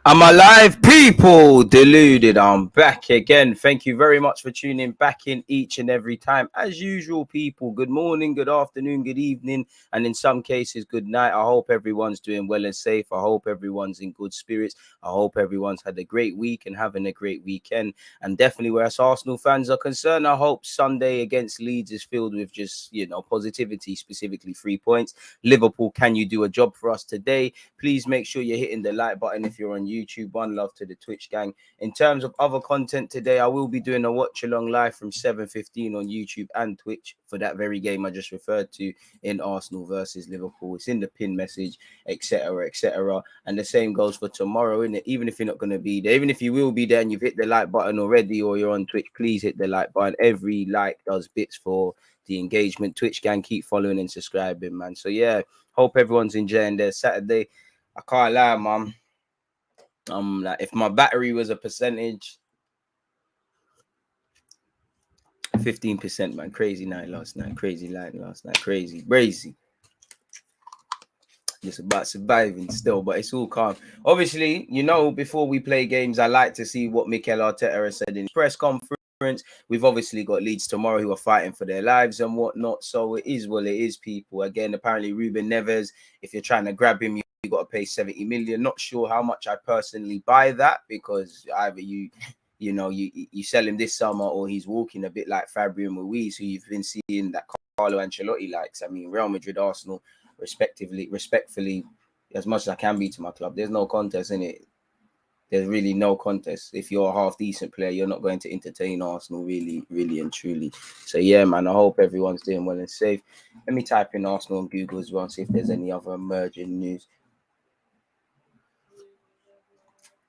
I'm alive, people. Deluded. I'm back again. Thank you very much for tuning back in each and every time. As usual, people, good morning, good afternoon, good evening, and in some cases, good night. I hope everyone's doing well and safe. I hope everyone's in good spirits. I hope everyone's had a great week and having a great weekend. And definitely, where us Arsenal fans are concerned, I hope Sunday against Leeds is filled with just, positivity, specifically 3 points. Liverpool, can you do a job for us today? Please make sure you're hitting the like button if you're on YouTube. One love to the Twitch gang. In terms of other content today, I will be doing a watch along live from 7:15 on YouTube and Twitch for that very game I just referred to in Arsenal versus Liverpool. It's in the pin message, etc., etc. And the same goes for tomorrow, isn't it? Even if you're not going to be there, even if you will be there and you've hit the like button already or you're on Twitch, please hit the like button. Every like does bits for the engagement. Twitch gang, keep following and subscribing, man. So yeah, hope everyone's enjoying their Saturday. I can't lie, man. Like, if my battery was a percentage, 15%, man. Crazy night last night. Crazy night last night. Crazy. Just about surviving still, but it's all calm. Obviously, before we play games, I like to see what Mikel Arteta has said in his press conference. We've obviously got Leeds tomorrow who are fighting for their lives and whatnot. So it is what it is, people. Again, apparently Ruben Neves, if you're trying to grab him, you got to pay 70 million. Not sure how much I personally buy that, because either you sell him this summer or he's walking a bit like Fabian Ruiz, who you've been seeing that Carlo Ancelotti likes. I mean, Real Madrid, Arsenal, respectfully, as much as I can be to my club, there's no contest in it. There's really no contest. If you're a half decent player, you're not going to entertain Arsenal really and truly. So yeah, man, I hope everyone's doing well and safe. Let me type in Arsenal on Google as well and see if there's any other emerging news.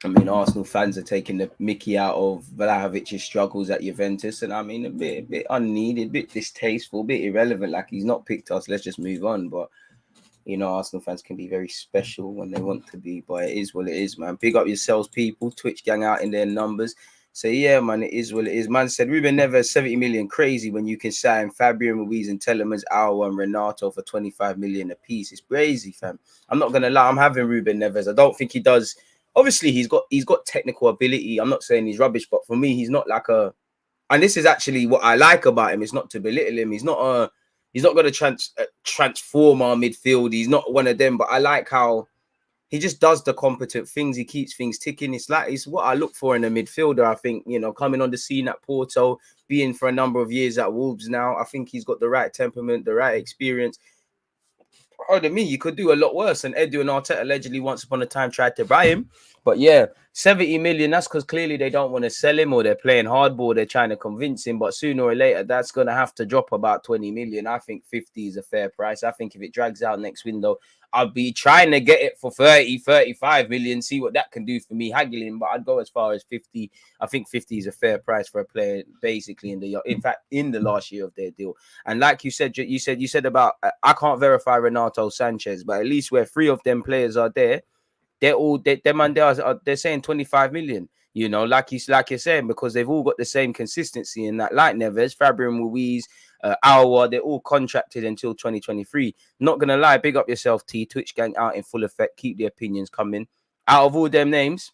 I mean, Arsenal fans are taking the mickey out of Vlahovic's struggles at Juventus, and I mean, a bit unneeded, a bit distasteful, a bit irrelevant. Like, he's not picked us, let's just move on. But Arsenal fans can be very special when they want to be, but it is what it is, man. Big up yourselves, people. Twitch gang out in their numbers. So yeah, man, it is what it is. Man said Ruben Neves 70 million, crazy when you can sign Fabian Ruiz and Telemans, Aouar and Renato for 25 million a piece. It's crazy, fam. I'm not gonna lie, I'm having Ruben Neves. I don't think he does. Obviously, he's got technical ability. I'm not saying he's rubbish, but for me, he's not like a. And this is actually what I like about him. It's not to belittle him. He's not going to transform our midfield. He's not one of them. But I like how he just does the competent things. He keeps things ticking. It's what I look for in a midfielder. I think, coming on the scene at Porto, being for a number of years at Wolves now, I think he's got the right temperament, the right experience. Pardon me, you could do a lot worse. And Edu and Arteta allegedly once upon a time tried to buy him. But yeah, 70 million, that's because clearly they don't want to sell him or they're playing hardball. They're trying to convince him. But sooner or later, that's going to have to drop about 20 million. I think 50 is a fair price. I think if it drags out next window, I'll be trying to get it for 30, 35 million, see what that can do for me, haggling. But I'd go as far as 50. I think 50 is a fair price for a player, basically, in the last year of their deal. And like you said about, I can't verify Renato Sanchez, but at least where 3 of them players are there, they're saying 25 million, like you're saying, because they've all got the same consistency in that. Like Neves, Fabian Ruiz, Aouar, they're all contracted until 2023. Not gonna lie, big up yourself, T. Twitch gang out in full effect. Keep the opinions coming. Out of all them names,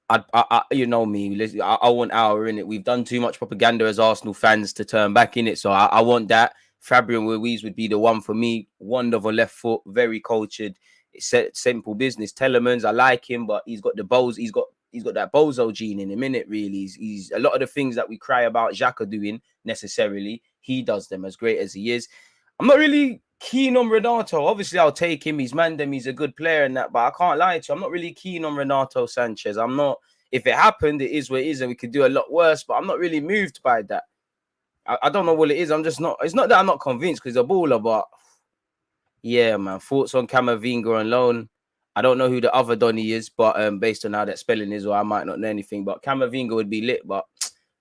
I me. I want Aouar in it. We've done too much propaganda as Arsenal fans to turn back in it, so I want that. Fabian Ruiz would be the one for me. Wonderful left foot, very cultured. It's simple business. Telemans, I like him, but he's got the balls. He's got that bozo gene in him, innit, really. He's a lot of the things that we cry about Xhaka doing necessarily, he does them as great as he is. I'm not really keen on Renato. Obviously, I'll take him. He's mandem. He's a good player and that, but I can't lie to you. I'm not really keen on Renato Sanchez. I'm not. if it happened, it is what it is, and we could do a lot worse. But I'm not really moved by that. I don't know what it is. I'm just not. It's not that I'm not convinced because he's a baller, but yeah, man. Thoughts on Camavinga on loan? I don't know who the other Donny is, but based on how that spelling is, or I might not know anything. But Camavinga would be lit, but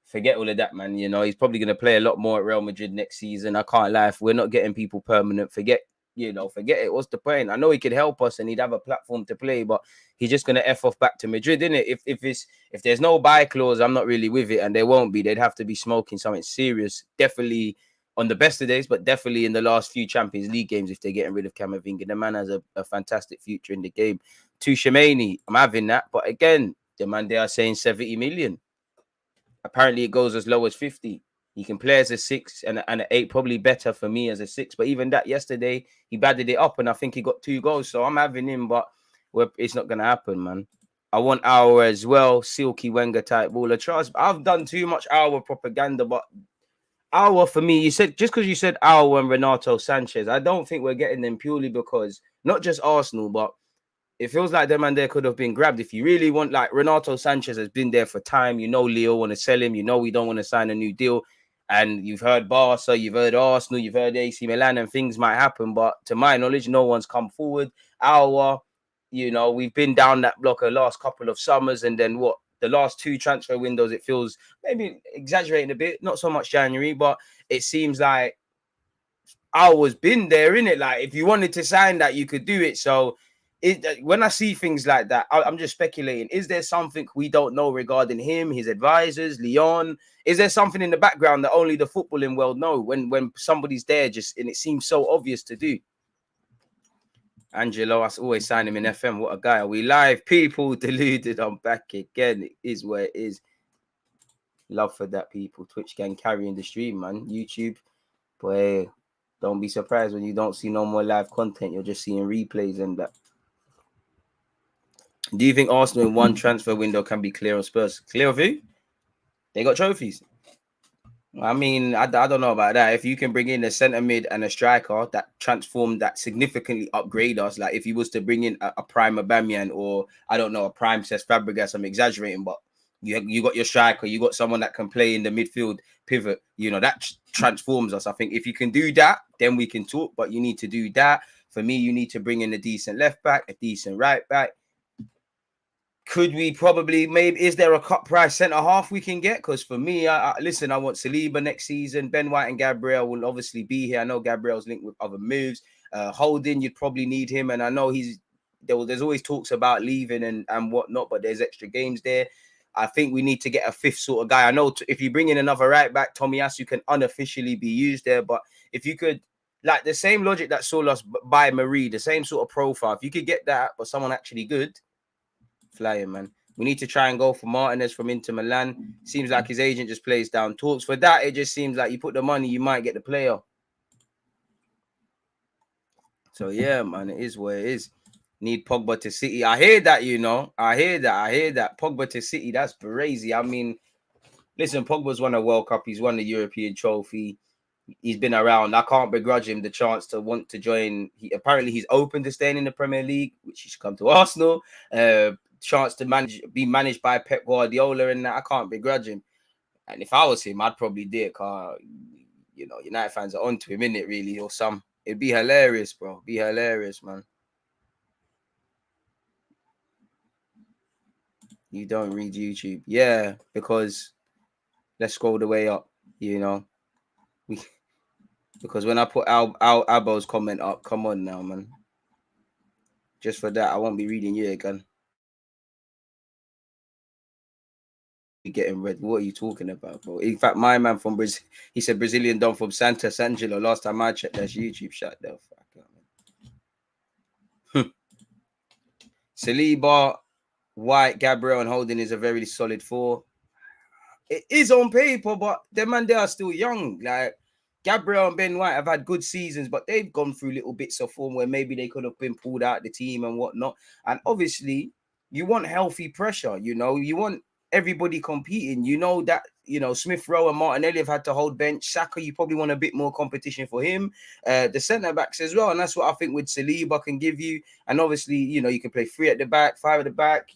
forget all of that, man. You know, he's probably going to play a lot more at Real Madrid next season. I can't lie. If we're not getting people permanent, forget it. What's the point? I know he could help us and he'd have a platform to play, but he's just going to F off back to Madrid, isn't it? If there's no buy clause, I'm not really with it, and there won't be. They'd have to be smoking something serious. Definitely on the best of days, but definitely in the last few Champions League games if they're getting rid of Camavinga. The man has a fantastic future in the game. Tuchemani, I'm having that. But again, the man they are saying 70 million. Apparently, it goes as low as 50. He can play as a 6 and an 8, probably better for me as a 6. But even that yesterday, he batted it up and I think he got 2 goals. So I'm having him, but it's not going to happen, man. I want our as well, silky Wenger type baller. Trust, I've done too much our propaganda, but our for me, you said just because you said our and Renato Sanchez, I don't think we're getting them purely because not just Arsenal, but it feels like them and there could have been grabbed. If you really want, like Renato Sanchez has been there for time. You know, Leo want to sell him. You know, we don't want to sign a new deal. And you've heard Barca, you've heard Arsenal, you've heard AC Milan, and things might happen. But to my knowledge, no one's come forward. We've been down that block the last couple of summers, and then the last 2 transfer windows, it feels maybe exaggerating a bit, not so much January, but it seems like ours been there, in it. Like if you wanted to sign that, you could do it. So when I see things like that, I'm just speculating. Is there something we don't know regarding him, his advisors, Leon? Is there something in the background that only the footballing world know when somebody's there and it seems so obvious to do? Angelo, I always sign him in FM. What a guy. Are we live? People deluded. I'm back again. It is where it is. Love for that, people. Twitch gang carrying the stream, man. YouTube. Boy, don't be surprised when you don't see no more live content. You're just seeing replays and that. Do you think Arsenal in one transfer window can be clear on Spurs? Clear of who? They got trophies. I mean, I don't know about that. If you can bring in a centre mid and a striker that transform, that significantly upgrade us, like if you was to bring in a prime Aubameyang or, I don't know, a prime Cesc Fabregas, I'm exaggerating, but you got your striker, you got someone that can play in the midfield pivot, that transforms us. I think if you can do that, then we can talk, but you need to do that. For me, you need to bring in a decent left back, a decent right back. Could we is there a cut price centre half we can get? Because for me, I want Saliba next season. Ben White and Gabriel will obviously be here. I know Gabriel's linked with other moves. Holding, you'd probably need him. And I know there's always talks about leaving and whatnot, but there's extra games there. I think we need to get a 5th sort of guy. I know if you bring in another right back, Tomiyasu can unofficially be used there. But if you could, like the same logic that saw us buy Marie, the same sort of profile, if you could get that, but someone actually good, flying, man. We need to try and go for Martinez from Inter Milan. Seems like his agent just plays down talks. For that, it just seems like you put the money, you might get the player. So, yeah, man, it is what it is. Need Pogba to City. I hear that, I hear that. Pogba to City, that's crazy. I mean, listen, Pogba's won a World Cup. He's won the European trophy. He's been around. I can't begrudge him the chance to want to join. Apparently, he's open to staying in the Premier League, which he should come to Arsenal. Chance to be managed by Pep Guardiola, and that I can't begrudge him. And if I was him, I'd probably do it. Cause United fans are onto him, innit? Really, or some. It'd be hilarious, bro. Be hilarious, man. You don't read YouTube, yeah? Because let's scroll the way up. Because when I put Albo's comment up, come on now, man. Just for that, I won't be reading you again. Getting red. What are you talking about, bro? In fact, my man from Brazil, he said Brazilian Don from Santa Sangelo. Last time I checked, that's YouTube. Shut the fuck up, man. Saliba, White, Gabriel, and Holding is a very solid 4. It is on paper, but them man, they are still young. Like Gabriel and Ben White have had good seasons, but they've gone through little bits of form where maybe they could have been pulled out of the team and whatnot. And obviously, you want healthy pressure. You want everybody competing. You know that, Smith Rowe and Martinelli have had to hold bench. Saka, you probably want a bit more competition for him. The centre-backs as well. And that's what I think with Saliba can give you. And obviously, you can play 3 at the back, 5 at the back.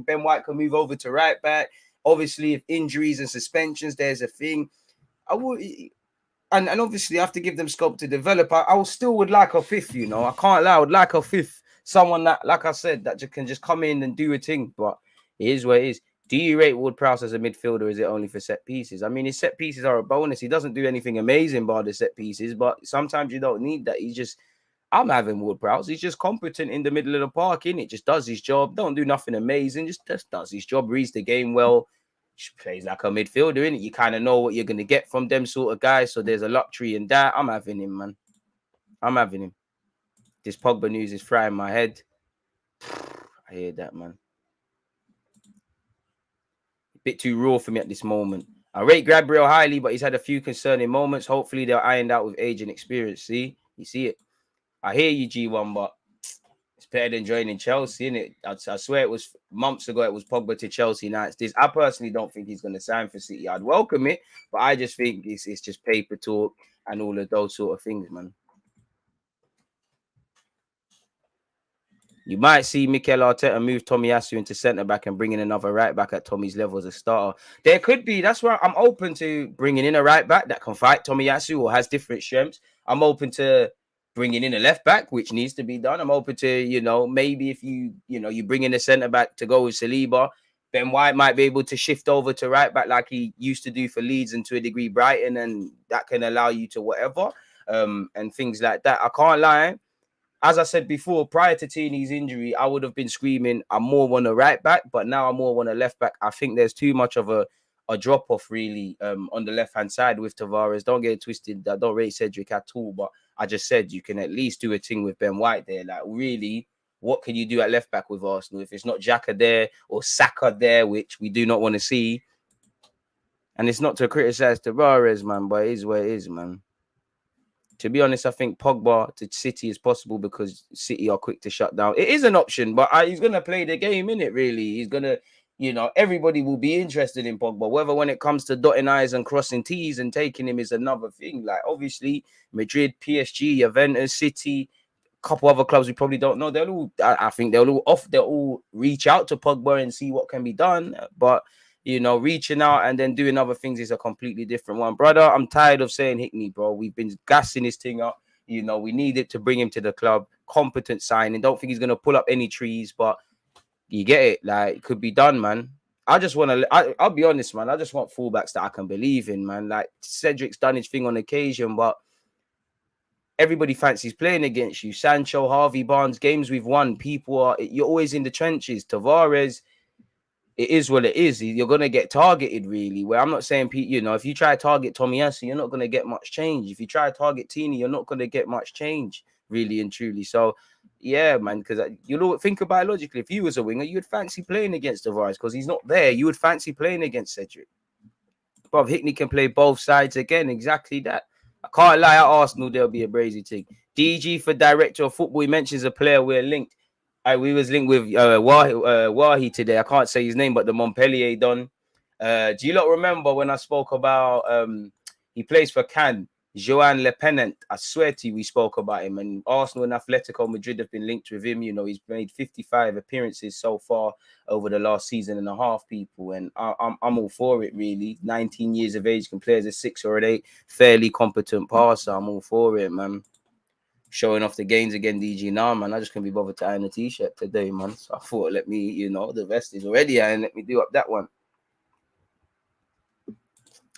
Ben White can move over to right back. Obviously, if injuries and suspensions, there's a thing. I would... And obviously, I have to give them scope to develop. I still would like a fifth, I can't lie. I would like a fifth. Someone that, like I said, that can just come in and do a thing. But it is what it is. Do you rate Ward-Prowse as a midfielder, or is it only for set pieces? I mean, his set pieces are a bonus. He doesn't do anything amazing by the set pieces, but sometimes you don't need that. I'm having Ward-Prowse. He's just competent in the middle of the park, innit? Just does his job. Don't do nothing amazing. Just does his job, reads the game well. Plays like a midfielder, innit? You kind of know what you're going to get from them sort of guys. So there's a luxury in that. I'm having him, man. I'm having him. This Pogba news is frying my head. I hear that, man. A bit too raw for me at this moment. I rate Gabriel highly, but he's had a few concerning moments. Hopefully they're ironed out with age and experience. See? You see it? I hear you, G1, but it's better than joining Chelsea, innit? I swear it was months ago, it was Pogba to Chelsea. Now it's this. I personally don't think he's going to sign for City. I'd welcome it, but I just think it's just paper talk and all of those sort of things, man. You might see Mikel Arteta move Tomiyasu into centre-back and bring in another right-back at Tommy's level as a starter. There could be. That's where I'm open to bringing in a right-back that can fight Tomiyasu or has different strengths. I'm open to bringing in a left-back, which needs to be done. I'm open to, maybe if you bring in a centre-back to go with Saliba, Ben White might be able to shift over to right-back like he used to do for Leeds and to a degree Brighton, and that can allow you to whatever, and things like that. I can't lie. As I said before, prior to Tini's injury, I would have been screaming, I more want a right back, but now I more want a left back. I think there's too much of a drop-off, really, on the left-hand side with Tavares. Don't get it twisted. I don't rate Cedric at all, but I just said you can at least do a thing with Ben White there. Like, really, what can you do at left back with Arsenal? If it's not Xhaka there or Saka there, which we do not want to see. And it's not to criticize Tavares, man, but it is what it is, man. To be honest, I think Pogba to City is possible because City are quick to shut down. It is an option, but he's going to play the game, innit, really? He's going to, everybody will be interested in Pogba. Whether when it comes to dotting I's and crossing T's and taking him is another thing. Like, obviously, Madrid, PSG, Juventus, City, a couple other clubs we probably don't know. I think they'll all reach out to Pogba and see what can be done. But reaching out and then doing other things is a completely different one. Brother, I'm tired of saying Hickney, bro. We've been gassing this thing up. We need it to bring him to the club. Competent signing. Don't think he's going to pull up any trees, but you get it. Like, it could be done, man. I just want to, I'll be honest, man. I just want fullbacks that I can believe in, man. Like, Cedric's done his thing on occasion, but everybody fancies playing against you. Sancho, Harvey Barnes, games we've won. You're always in the trenches. Tavares, it is what it is. You're going to get targeted, really. Where I'm not saying, if you try to target Tomiyasu, you're not going to get much change. If you try to target Tini, you're not going to get much change, really and truly. So, yeah, man, because think about it logically. If you was a winger, you would fancy playing against Tavares because he's not there. You would fancy playing against Cedric. But Hickney can play both sides again. Exactly that. I can't lie, at Arsenal, there'll be a brazy thing. DG for director of football. He mentions a player we're linked. We was linked with Wahi today. I can't say his name, but the Montpellier Don. Do you lot remember when I spoke about he plays for Cannes, Joan Le Penant? I swear to you, we spoke about him. And Arsenal and Atletico Madrid have been linked with him. He's made 55 appearances so far over the last season and a half, people. And I'm all for it, really. 19 years of age, can play as a 6 or an 8, fairly competent passer. I'm all for it, man. Showing off the gains again, DG. Nah, man, I just couldn't be bothered to iron a t-shirt today, man. So I thought, let me, the vest is already ironed. Let me do up that one.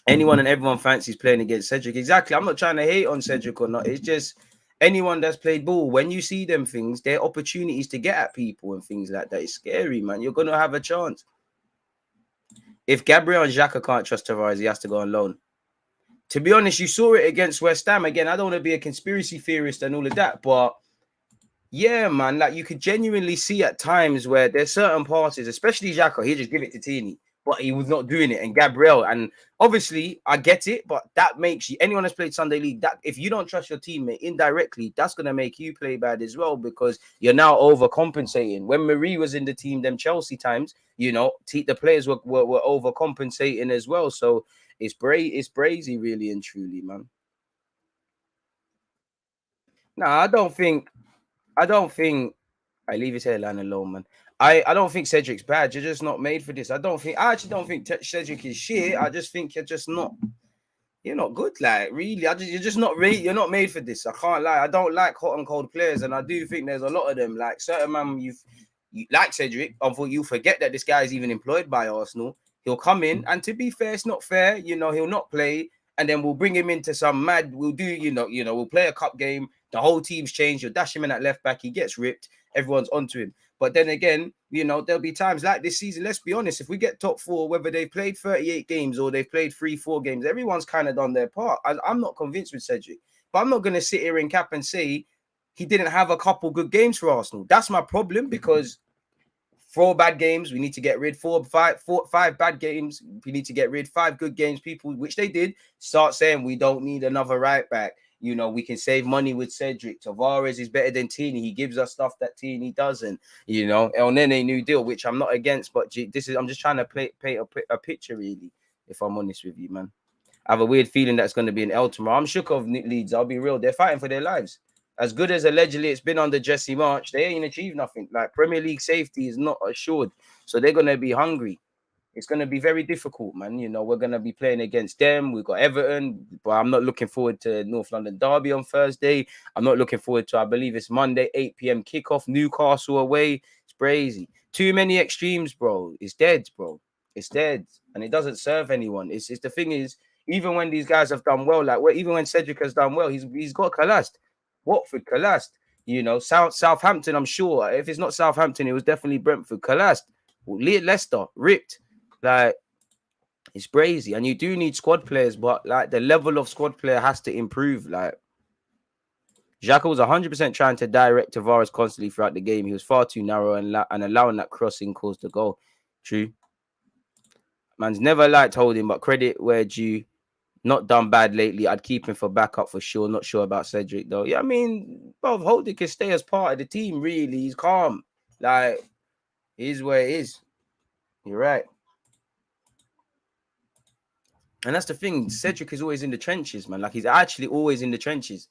Anyone and everyone fancies playing against Cedric. Exactly. I'm not trying to hate on Cedric or not. It's just anyone that's played ball, when you see them things, they're opportunities to get at people and things like that. It's scary, man. You're going to have a chance. If Gabriel and Xhaka can't trust Tavares, he has to go on loan. To be honest, you saw it against West Ham. Again, I don't want to be a conspiracy theorist and all of that, but yeah, man, like you could genuinely see at times where there's certain passes, especially Xhaka, he just give it to Tini. but he was not doing it. And Gabriel, and obviously I get it, but that makes you, anyone that's played Sunday League, that if you don't trust your teammate indirectly, that's gonna make you play bad as well, because you're now overcompensating. When Marie was in the team, them Chelsea times, the players were overcompensating as well. So it's brazy, really and truly, man. No, I don't think I leave his hairline alone, man. I don't think Cedric's bad. You're just not made for this. I actually don't think Cedric is shit. I just think you're not good. Like, really, you're just not really, you're not made for this. I can't lie. I don't like hot and cold players, and I do think there's a lot of them. Like certain man, you like Cedric. Unfortunately, you forget that this guy is even employed by Arsenal. He'll come in, and to be fair, it's not fair. He'll not play, and then we'll bring him into some mad. We'll do, we'll play a cup game. The whole team's changed. You'll dash him in at left back. He gets ripped. Everyone's onto him. But then again, there'll be times like this season. Let's be honest. If we get top four, whether they've played 38 games or they've played 3-4 games, everyone's kind of done their part. I'm not convinced with Cedric, but I'm not going to sit here in cap and say he didn't have a couple good games for Arsenal. That's my problem, because 4 bad games, we need to get rid. 5 bad games, we need to get rid. 5 good games, people, which they did, start saying we don't need another right back. We can save money with Cedric. Tavares is better than Tini. He gives us stuff that Tini doesn't. El Nene new deal, which I'm not against, but I'm just trying to paint a picture, really, if I'm honest with you, man. I have a weird feeling that's going to be an L tomorrow. I'm shook of Leeds. I'll be real. They're fighting for their lives. As good as allegedly it's been under Jesse March, they ain't achieved nothing. Like, Premier League safety is not assured. So they're going to be hungry. It's going to be very difficult, man. We're going to be playing against them. We've got Everton, but I'm not looking forward to North London Derby on Thursday. I'm not looking forward to, I believe it's Monday, 8 p.m. kickoff, Newcastle away. It's crazy. Too many extremes, bro. It's dead, bro. It's dead. And it doesn't serve anyone. It's the thing is, even when these guys have done well, even when Cedric has done well, he's got collapsed. Watford collapsed. Southampton, I'm sure. If it's not Southampton, it was definitely Brentford collapsed. Leicester ripped. Like, it's crazy. And you do need squad players, but like the level of squad player has to improve. Like, Xhaka was 100% trying to direct Tavares constantly throughout the game. He was far too narrow and allowing that crossing caused the goal. True. Man's never liked Holding, but credit where due. Not done bad lately. I'd keep him for backup for sure. Not sure about Cedric though. Yeah, I mean, bro, Holding can stay as part of the team. Really, he's calm. Like, it is where it is. You're right. And that's the thing. Cedric is always in the trenches, man. Like, he's actually always in the trenches.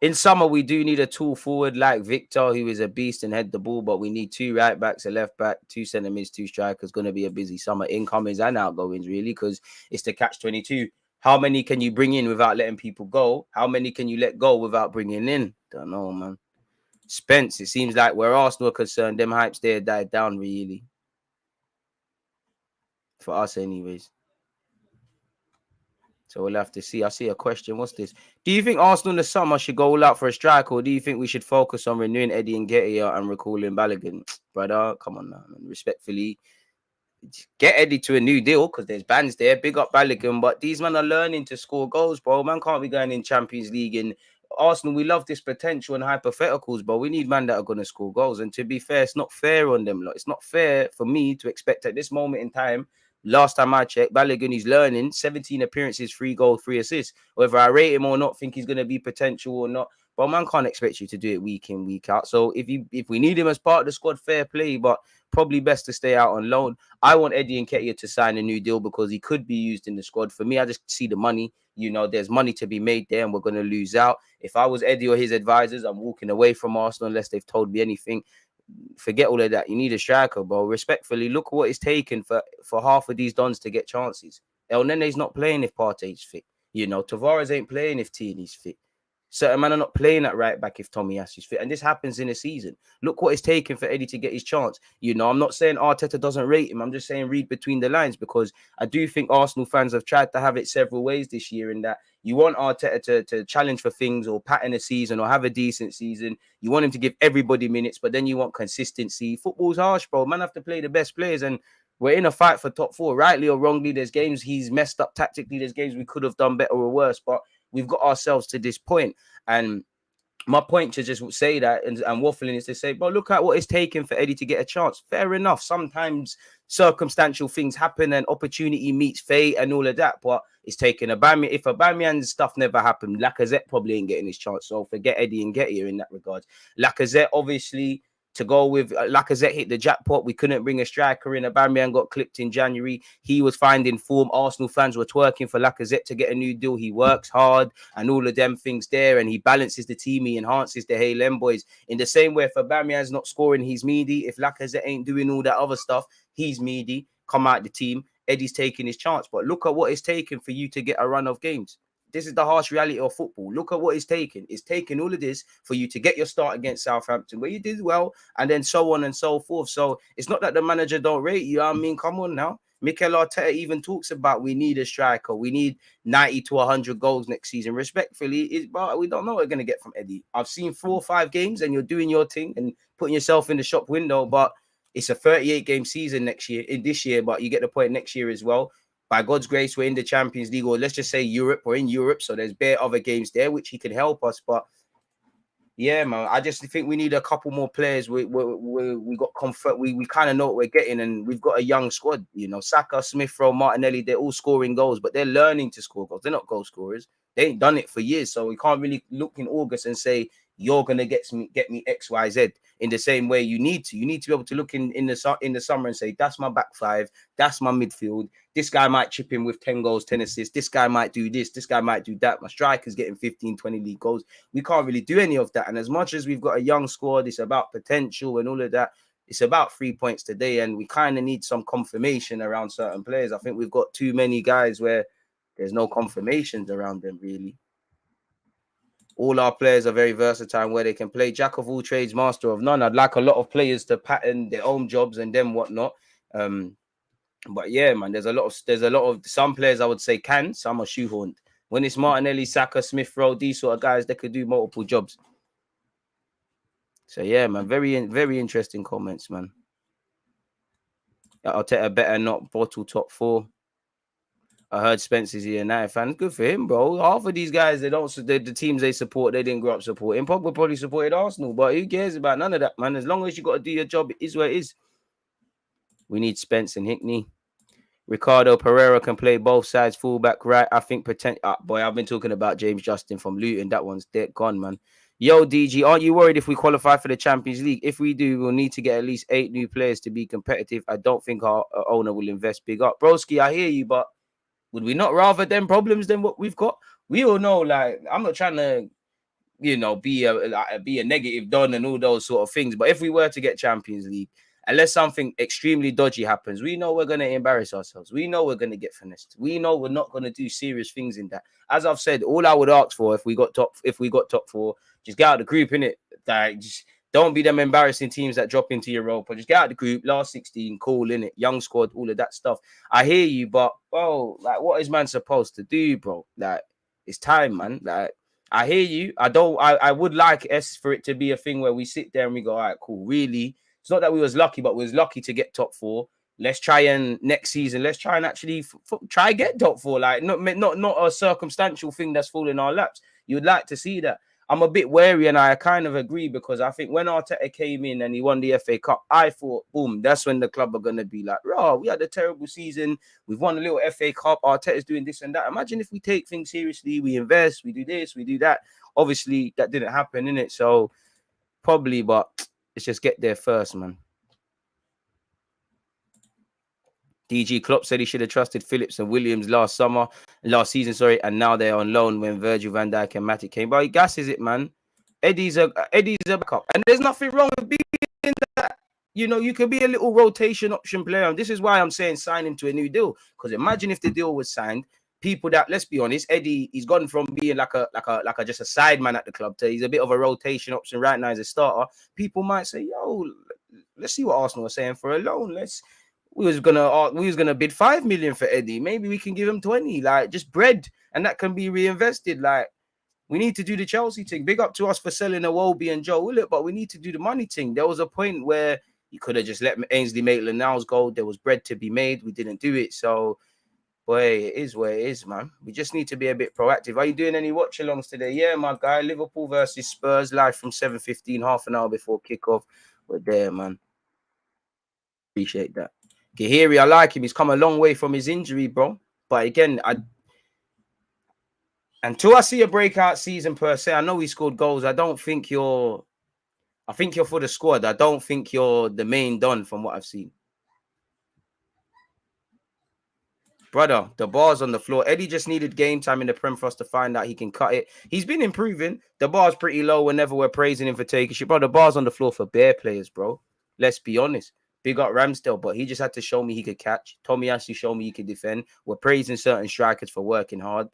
In summer, we do need a tall forward like Victor, who is a beast and head the ball, but we need 2 right backs, a left back, 2 centre mids, 2 strikers. Going to be a busy summer, incomings and outgoings, really, because it's the catch-22. How many can you bring in without letting people go? How many can you let go without bringing in? Don't know, man. Spence, it seems like where Arsenal are concerned, them hypes there died down, really. For us, anyways. So we'll have to see. I see a question. What's this? Do you think Arsenal in the summer should go all out for a strike, or do you think we should focus on renewing Eddie and Nketiah and recalling Balogun? Brother, come on now, man. Respectfully, get Eddie to a new deal because there's bands there. Big up Balogun, but these men are learning to score goals, bro. Man can't be going in Champions League and Arsenal. We love this potential and hypotheticals, but we need men that are going to score goals. And to be fair, it's not fair on them. It's not fair for me to expect at this moment in time. Last time I checked, Balogun is learning 17 appearances, 3 goals, 3 assists. Whether I rate him or not, think he's going to be potential or not, but man can't expect you to do it week in, week out. So if we need him as part of the squad, fair play, but probably best to stay out on loan. I want Eddie Nketiah to sign a new deal because he could be used in the squad. For me, I just see the money. There's money to be made there and we're going to lose out. If I was Eddie or his advisors, I'm walking away from Arsenal unless they've told me anything. Forget all of that. You need a striker, bro. Respectfully, look at what it's taken for half of these dons to get chances. El Nene's not playing if Partey's fit. Tavares ain't playing if Tierney's fit. Certain men are not playing at right back if Tomiyasu fit. And this happens in a season. Look what it's taken for Eddie to get his chance. I'm not saying Arteta doesn't rate him. I'm just saying read between the lines, because I do think Arsenal fans have tried to have it several ways this year, in that you want Arteta to challenge for things or pattern a season or have a decent season. You want him to give everybody minutes, but then you want consistency. Football's harsh, bro. Man have to play the best players, and we're in a fight for top 4, rightly or wrongly. There's games he's messed up tactically. There's games we could have done better or worse, but we've got ourselves to this point. And my point to just say that and waffling is to say, but look at what it's taken for Eddie to get a chance. Fair enough. Sometimes circumstantial things happen and opportunity meets fate and all of that. But it's taken Aubameyang. If Aubameyang's stuff never happened, Lacazette probably ain't getting his chance. So forget Eddie and Nketiah in that regard. Lacazette, obviously, to go with Lacazette hit the jackpot. We couldn't bring a striker in. Aubameyang got clipped in January. He was finding form. Arsenal fans were twerking for Lacazette to get a new deal. He works hard and all of them things there, and he balances the team. He enhances the Hey boys. In the same way, if Aubameyang's not scoring, he's meaty. If Lacazette ain't doing all that other stuff, he's meaty. Come out the team. Eddie's taking his chance. But look at what it's taken for you to get a run of games. This is the harsh reality of football. Look at what it's taken. It's taken all of this for you to get your start against Southampton, where you did well, and then so on and so forth. So it's not that the manager don't rate you. I mean, come on now. Mikel Arteta even talks about we need a striker. We need 90 to 100 goals next season. Respectfully, but we don't know what we're going to get from Eddie. I've seen 4 or 5 games, and you're doing your thing and putting yourself in the shop window, but it's a 38-game season this year, but you get the point next year as well. By God's grace, we're in the Champions League, or let's just say Europe. We're in Europe, so there's bare other games there, which he can help us. But yeah, man, I just think we need a couple more players. We got comfort. We kind of know what we're getting, and we've got a young squad. You know, Saka, Smith Rowe, Martinelli, they're all scoring goals, but they're learning to score goals. They're not goal scorers. They ain't done it for years, so we can't really look in August and say you're gonna get me X, Y, Z. In the same way, you need to be able to look in the summer and say that's my back five, that's my midfield. This guy might chip in with 10 goals, 10 assists. This guy might do this. This guy might do that. My striker's getting 15, 20 league goals. We can't really do any of that. And as much as we've got a young squad, it's about potential and all of that. It's about 3 points today, and we kind of need some confirmation around certain players. I think we've got too many guys where there's no confirmations around them, really. All our players are very versatile where they can play jack of all trades, master of none. I'd like a lot of players to pattern their own jobs and then whatnot. But yeah, man, there's a lot of some players I would say can, some are shoehorned. When it's Martinelli, Saka, Smith Rowe, these sort of guys, they could do multiple jobs. So yeah, man, very, very interesting comments, man. Arteta better not bottle top 4. I heard Spencer's a United fan. Good for him, bro. Half of these guys, the teams they support, they didn't grow up supporting. Pogba probably supported Arsenal, but who cares about none of that, man? As long as you got to do your job, it is what it is. We need Spence and Hickney. Ricardo Pereira can play both sides, fullback, right? I think boy, I've been talking about James Justin from Luton. That one's dead gone, man. Yo, DG, aren't you worried if we qualify for the Champions League? If we do, we'll need to get at least 8 new players to be competitive. I don't think our owner will invest big up. Broski, I hear you, but would we not rather them problems than what we've got? We all know, like, I'm not trying to, be a negative don and all those sort of things. But if we were to get Champions League, unless something extremely dodgy happens, we know we're going to embarrass ourselves. We know we're going to get finessed. We know we're not going to do serious things in that. As I've said, all I would ask for if we got top 4, just get out of the group, innit? Like, just don't be them embarrassing teams that drop into Europa. Just get out of the group, last 16, cool, innit? Young squad, all of that stuff. I hear you, but, bro, like, what is man supposed to do, bro? Like, it's time, man. Like, I hear you. I would like for it to be a thing where we sit there and we go, all right, cool. Really, it's not that we was lucky, but we was lucky to get top 4. Let's try and next season, let's try and actually try get top 4. Like not a circumstantial thing that's falling in our laps. You would like to see that. I'm a bit wary, and I kind of agree, because I think when Arteta came in and he won the FA Cup, I thought, boom, that's when the club are going to be like, raw, we had a terrible season. We've won a little FA Cup. Arteta's doing this and that. Imagine if we take things seriously, we invest, we do this, we do that. Obviously, that didn't happen, innit? So probably, but let's just get there first, man. DG Klopp said he should have trusted Phillips and Williams last season, and now they're on loan when Virgil van Dijk and Matic came. But he gasses it, man. Eddie's a backup, and there's nothing wrong with being that. You could be a little rotation option player, and this is why I'm saying sign him to a new deal. Because imagine if the deal was signed, people that, let's be honest, Eddie, he's gone from being like a just a side man at the club to he's a bit of a rotation option right now as a starter. People might say, yo, let's see what Arsenal are saying for a loan. We was gonna bid 5 million for Eddie. Maybe we can give him 20, like just bread, and that can be reinvested. Like, we need to do the Chelsea thing. Big up to us for selling Iwobi and Joe Willett, but we need to do the money thing. There was a point where you could have just let Ainsley Maitland-Niles go. There was bread to be made. We didn't do it. So, boy, it is where it is, man. We just need to be a bit proactive. Are you doing any watch-alongs today? Yeah, my guy. Liverpool versus Spurs live from 7:15, half an hour before kickoff. We're there, man. Appreciate that. Gahiri, I like him. He's come a long way from his injury, bro. But again, until I see a breakout season per se, I know he scored goals. I think you're for the squad. I don't think you're the main don from what I've seen. Brother, the bar's on the floor. Eddie just needed game time in the Prem for us to find out he can cut it. He's been improving. The bar's pretty low whenever we're praising him for taking shit. Bro, the bar's on the floor for bare players, bro. Let's be honest. Big up Ramsdale, but he just had to show me he could catch. Tommy actually showed me he could defend. We're praising certain strikers for working hard.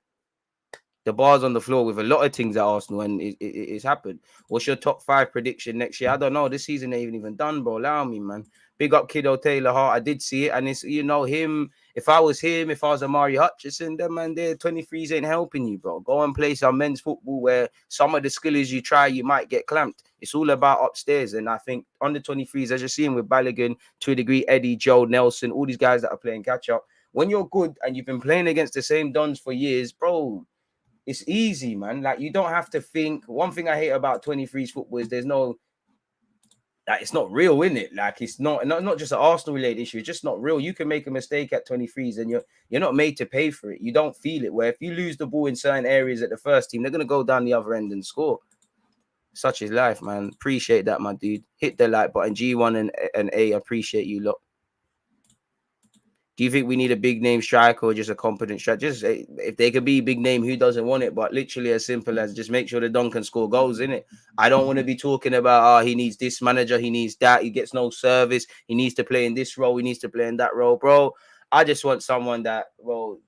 The bar's on the floor with a lot of things at Arsenal, and it's happened. What's your top 5 prediction next year? I don't know. This season ain't even done, bro. Allow me, man. Big up Kiddo Taylor Hart. I did see it, and it's him. If I was Amari Hutchinson, them man there 23s ain't helping you, bro. Go and play some men's football where some of the skills you try, you might get clamped. It's all about upstairs, and I think under 23s, as you're seeing with Balogun, to a degree, Eddie, Joe, Nelson, all these guys that are playing catch up. When you're good and you've been playing against the same dons for years, bro. It's easy, man. Like, you don't have to think. One thing I hate about 23's football is there's no, like, it's not real, in it. Like, it's not just an Arsenal related issue. It's just not real. You can make a mistake at 23's and you're not made to pay for it. You don't feel it. Where if you lose the ball in certain areas at the first team, they're gonna go down the other end and score. Such is life, man. Appreciate that, my dude. Hit the like button. G1 and A. Appreciate you lot. Do you think we need a big name striker or just a competent striker? Just if they could be a big name, who doesn't want it? But literally as simple as just make sure the Don can score goals, innit? I don't want to be talking about, he needs this manager, he needs that, he gets no service, he needs to play in this role, he needs to play in that role, bro. I just want someone that, bro.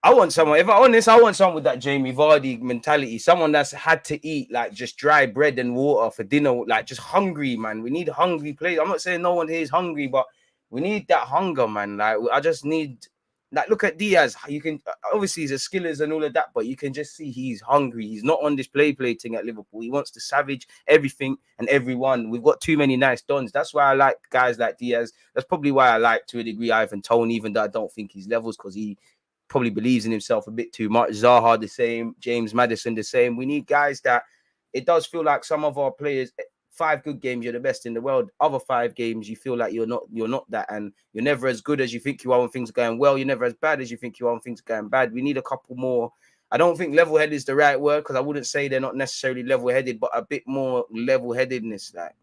I want someone, if I'm honest, I want someone with that Jamie Vardy mentality. Someone that's had to eat like just dry bread and water for dinner, like just hungry, man. We need hungry players. I'm not saying no one here is hungry, but we need that hunger, man. Like, I just need, like, look at Diaz. You can, obviously, he's a skillers and all of that, but you can just see he's hungry. He's not on this play thing at Liverpool. He wants to savage everything and everyone. We've got too many nice dons. That's why I like guys like Diaz. That's probably why I like, to a degree, Ivan Toney, even though I don't think he's levels, because he probably believes in himself a bit too much. Zaha the same, James Maddison the same. We need guys that, it does feel like some of our players, 5 good games, you're the best in the world. Other 5 games, you feel like you're not that, and you're never as good as you think you are when things are going well. You're never as bad as you think you are when things are going bad. We need a couple more. I don't think level-headed is the right word, because I wouldn't say they're not necessarily level-headed, but a bit more level-headedness. Like,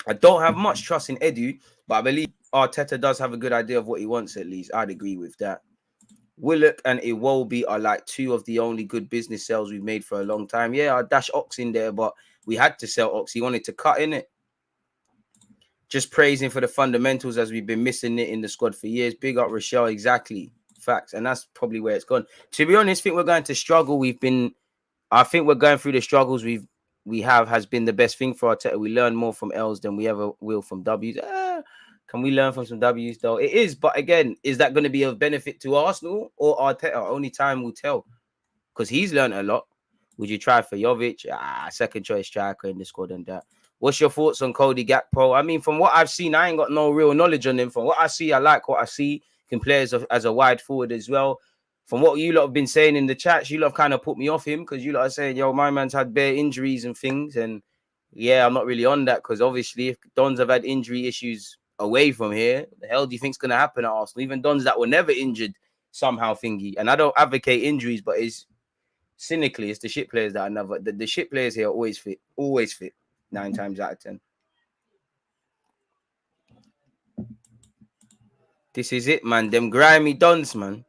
I don't have much trust in Edu, but I believe Arteta does have a good idea of what he wants, at least. I'd agree with that. Willock and Iwobi are like 2 of the only good business sales we've made for a long time. Yeah, I dash Ox in there, but we had to sell Ox. He wanted to cut in it. Just praising for the fundamentals, as we've been missing it in the squad for years. Big up Rochelle, exactly. Facts. And that's probably where it's gone. To be honest, I think we're going to struggle. I think we're going through the struggles we have has been the best thing for Arteta. We learn more from L's than we ever will from W's. Can we learn from some W's though? It is, but again, is that going to be of benefit to Arsenal or Arteta? Only time will tell, because he's learned a lot. Would you try for Jovic? Second choice striker in the squad and that. What's your thoughts on Cody Gakpo? I mean, from what I've seen, I ain't got no real knowledge on him. From what I see, I like what I see. Can play as a wide forward as well. From what you lot have been saying in the chats, you lot have kind of put me off him, because you lot are saying, yo, my man's had bare injuries and things. And yeah, I'm not really on that, because obviously if Dons have had injury issues away from here, what the hell do you think's going to happen at Arsenal? Even Dons that were never injured somehow thingy. And I don't advocate injuries, but it's cynically, it's the shit players that are never, the shit players here are always fit 9 times out of 10. This is it, man. Them grimy Dons, man.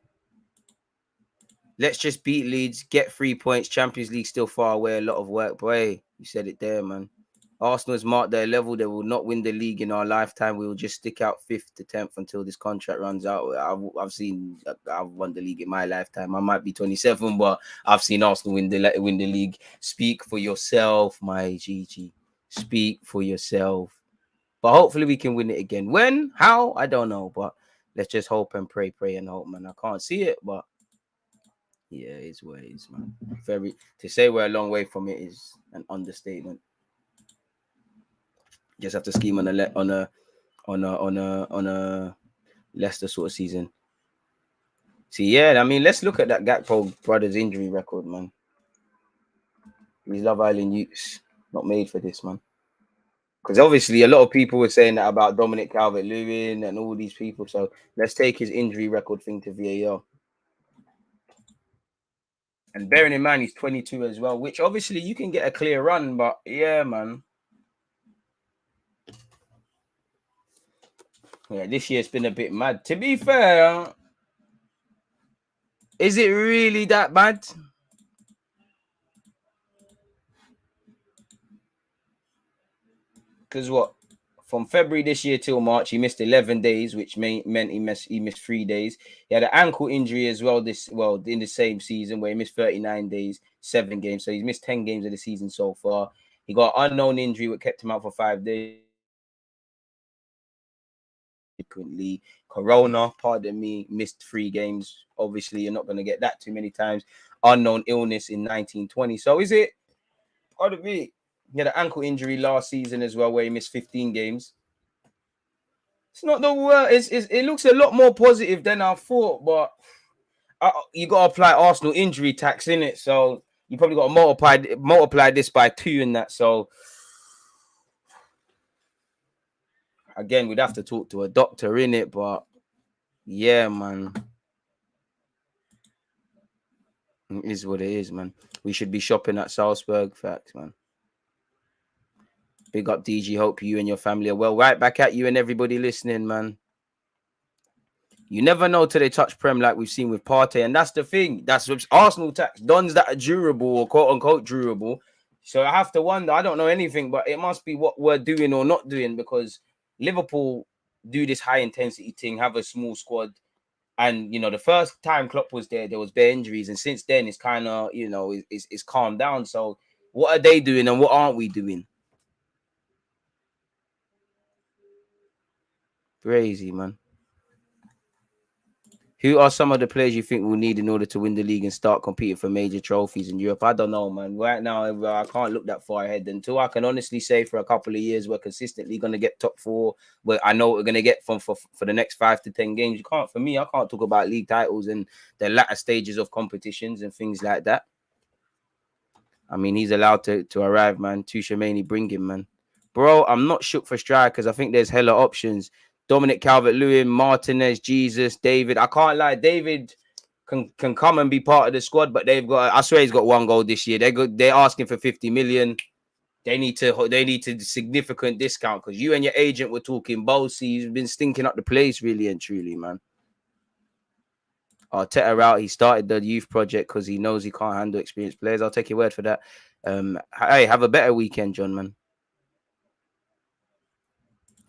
Let's just beat Leeds, get 3 points. Champions League still far away. A lot of work, boy. You said it there, man. Arsenal has marked their level. They will not win the league in our lifetime. We will just stick out 5th to 10th until this contract runs out. I've won the league in my lifetime. I might be 27, but I've seen Arsenal win the league. Speak for yourself, my GG. Speak for yourself. But hopefully we can win it again. When? How? I don't know. But let's just hope and pray and hope, man. I can't see it, but yeah, it's what it is, man. To say we're a long way from it is an understatement. Just have to scheme on a Leicester sort of season. See, yeah, I mean, let's look at that Gakpo brothers injury record, man. These Love Island youths not made for this, man. Because obviously a lot of people were saying that about Dominic Calvert-Lewin and all these people. So let's take his injury record thing to VAR. And bearing in mind he's 22 as well, which obviously you can get a clear run, but yeah, man. Yeah, this year's been a bit mad. To be fair, is it really that bad? Because what? From February this year till March, he missed 11 days, which meant he missed 3 days. He had an ankle injury as well in the same season where he missed 39 days, 7 games. So he's missed 10 games of the season so far. He got an unknown injury which kept him out for 5 days. Frequently, Corona, pardon me, missed 3 games. Obviously, you're not going to get that too many times. Unknown illness in 1920. So is it? Pardon me. He had an ankle injury last season as well, where he missed 15 games. It's not the worst. It looks a lot more positive than I thought, but you got to apply Arsenal injury tax in it. So you probably got to multiply this by 2 in that. So again, we'd have to talk to a doctor in it, but yeah, man. It is what it is, man. We should be shopping at Salzburg. Facts, man. Big up, DG. Hope you and your family are well. Right back at you and everybody listening, man. You never know till they touch Prem like we've seen with Partey. And that's the thing. That's with Arsenal tax. Dons that are durable or quote-unquote durable. So I have to wonder. I don't know anything, but it must be what we're doing or not doing, because Liverpool do this high-intensity thing, have a small squad. And, you know, the first time Klopp was there was bare injuries. And since then, it's kind of, you know, it's calmed down. So what are they doing and what aren't we doing? Crazy, man. Who are some of the players you think we'll need in order to win the league and start competing for major trophies in Europe? I don't know, man. Right now, I can't look that far ahead. Until I can honestly say for a couple of years we're consistently going to get top 4. But I know what we're going to get for the next 5 to 10 games. For me, I can't talk about league titles and the latter stages of competitions and things like that. I mean, he's allowed to arrive, man. Tuchemani, bring him, man. Bro, I'm not shook for strikers. I think there's hella options. Dominic Calvert-Lewin, Martinez, Jesus, David. I can't lie. David can come and be part of the squad, but I swear he's got 1 goal this year. They're asking for 50 million. They need to significant discount, because you and your agent were talking Bossy. He's been stinking up the place, really and truly, man. Arteta out. He started the youth project because he knows he can't handle experienced players. I'll take your word for that. Hey, have a better weekend, John, man.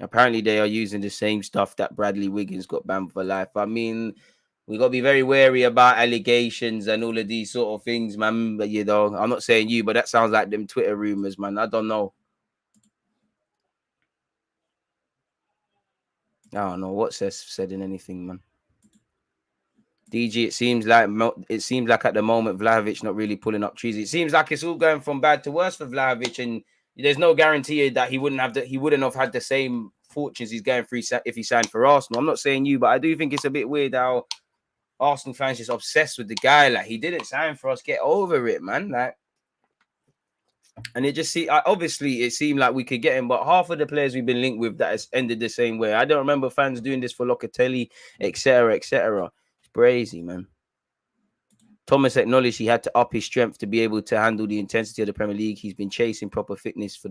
Apparently, they are using the same stuff that Bradley Wiggins got banned for life. I mean, we got to be very wary about allegations and all of these sort of things, man. But, you know, I'm not saying you, but that sounds like them Twitter rumors, man. I don't know. I don't know what said in anything, man. DG, it seems like at the moment Vlahovic not really pulling up trees. It seems like it's all going from bad to worse for Vlahovic, and there's no guarantee that he wouldn't have had the same fortunes he's going through if he signed for Arsenal. I'm not saying you, but I do think it's a bit weird how Arsenal fans just obsessed with the guy. Like, he didn't sign for us. Get over it, man. Like, and it just obviously it seemed like we could get him, but half of the players we've been linked with that has ended the same way. I don't remember fans doing this for Locatelli, etc., etc. It's crazy, man. Thomas acknowledged he had to up his strength to be able to handle the intensity of the Premier League. He's been chasing proper fitness for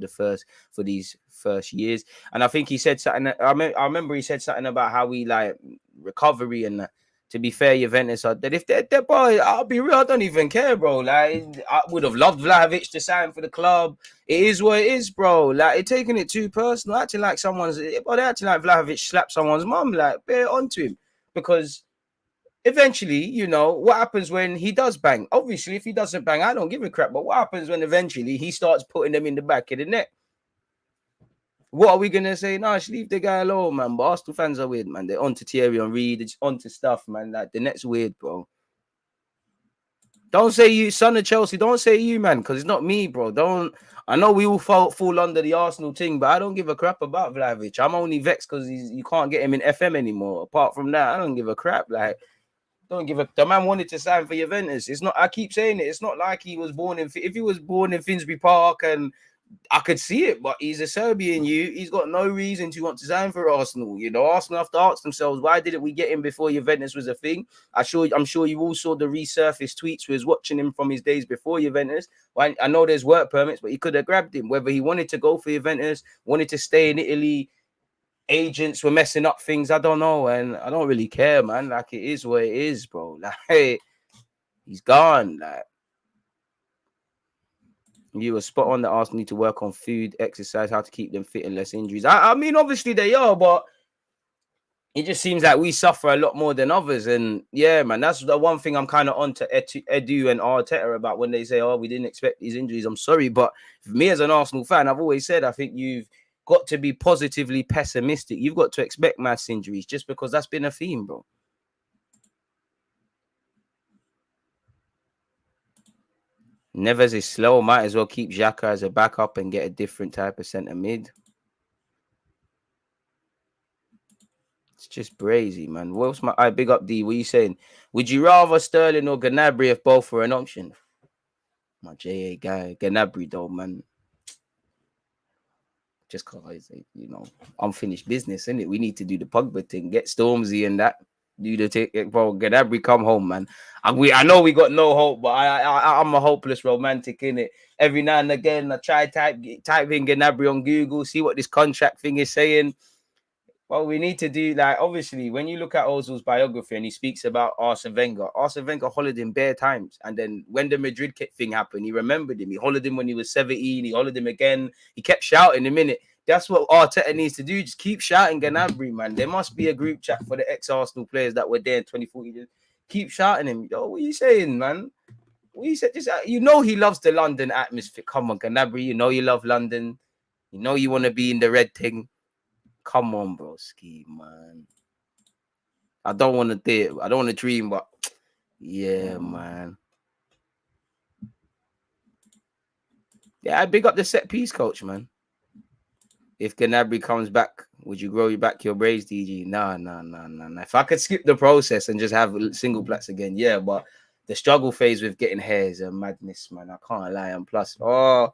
these first years, and I think he said something. I remember he said something about how we like recovery and that. To be fair, Juventus are dead. If they're dead, boy, I'll be real. I don't even care, bro. Like, I would have loved Vlahovic to sign for the club. It is what it is, bro. Like, they're taking it too personal, acting like they're acting like Vlahovic slapped someone's mum. Like, bear it onto him, because eventually, you know, what happens when he does bang? Obviously, if he doesn't bang, I don't give a crap. But what happens when eventually he starts putting them in the back of the net? What are we going to say? No, just leave the guy alone, man. But Arsenal fans are weird, man. They're onto Thierry Henry. They're just onto stuff, man. Like, the net's weird, bro. Don't say you, son of Chelsea. Don't say you, man, because it's not me, bro. I know we all fall under the Arsenal thing, but I don't give a crap about Vlahovic. I'm only vexed because you can't get him in FM anymore. Apart from that, I don't give a crap. Like, the man wanted to sign for Juventus. It's not, I keep saying it, it's not like he was born in, if he was born in Finsbury Park and I could see it, but he's a Serbian youth. He's got no reason to want to sign for Arsenal. You know, Arsenal have to ask themselves, why didn't we get him before Juventus was a thing? I'm sure you all saw the resurfaced tweets. We was watching him from his days before Juventus. Well, I know there's work permits, but he could have grabbed him. Whether he wanted to go for Juventus, wanted to stay in Italy, agents were messing up things. I don't know, and I don't really care, man. Like, it is what it is, bro. Like, he's gone. Like, you were spot on that Arsenal need to work on food, exercise, how to keep them fit and less injuries. I mean, obviously they are, but it just seems like we suffer a lot more than others. And yeah, man, that's the one thing I'm kind of on to Edu and Arteta about when they say, oh, we didn't expect these injuries. I'm sorry, but for me as an Arsenal fan, I've always said, I think you've got to be positively pessimistic. You've got to expect mass injuries just because that's been a theme, bro. Neves is slow. Might as well keep Xhaka as a backup and get a different type of centre mid. It's just brazy, man. What's my big up D? What are you saying? Would you rather Sterling or Gnabry if both were an option? My JA guy, Gnabry though, man. Just cause, you know, unfinished business, isn't it? We need to do the Pogba thing, get Stormzy and that. Do the take, bro. Gnabry, come home, man. I know we got no hope, but I'm a hopeless romantic, innit? Every now and again, I try type in Gnabry on Google, see what this contract thing is saying. Well, we need to do, like, obviously, when you look at Ozil's biography and he speaks about Arsene Wenger hollered him bare times. And then when the Madrid thing happened, he remembered him. He hollered him when he was 17. He hollered him again. He kept shouting him in it. That's what Arteta needs to do. Just keep shouting Gnabry, man. There must be a group chat for the ex-Arsenal players that were there in 2014. Just keep shouting him. Yo, what are you saying, man? What you said? Just, you know he loves the London atmosphere. Come on, Gnabry. You know you love London. You know you want to be in the red thing. Come on, bro, ski, man. I don't want to do it. I don't want to dream, but yeah, man. Yeah, I big up the set piece coach, man. If Gnabry comes back, would you grow back your braids, DG? Nah. If I could skip the process and just have single plaits again, yeah, but the struggle phase with getting hair is a madness, man. I can't lie. And plus, I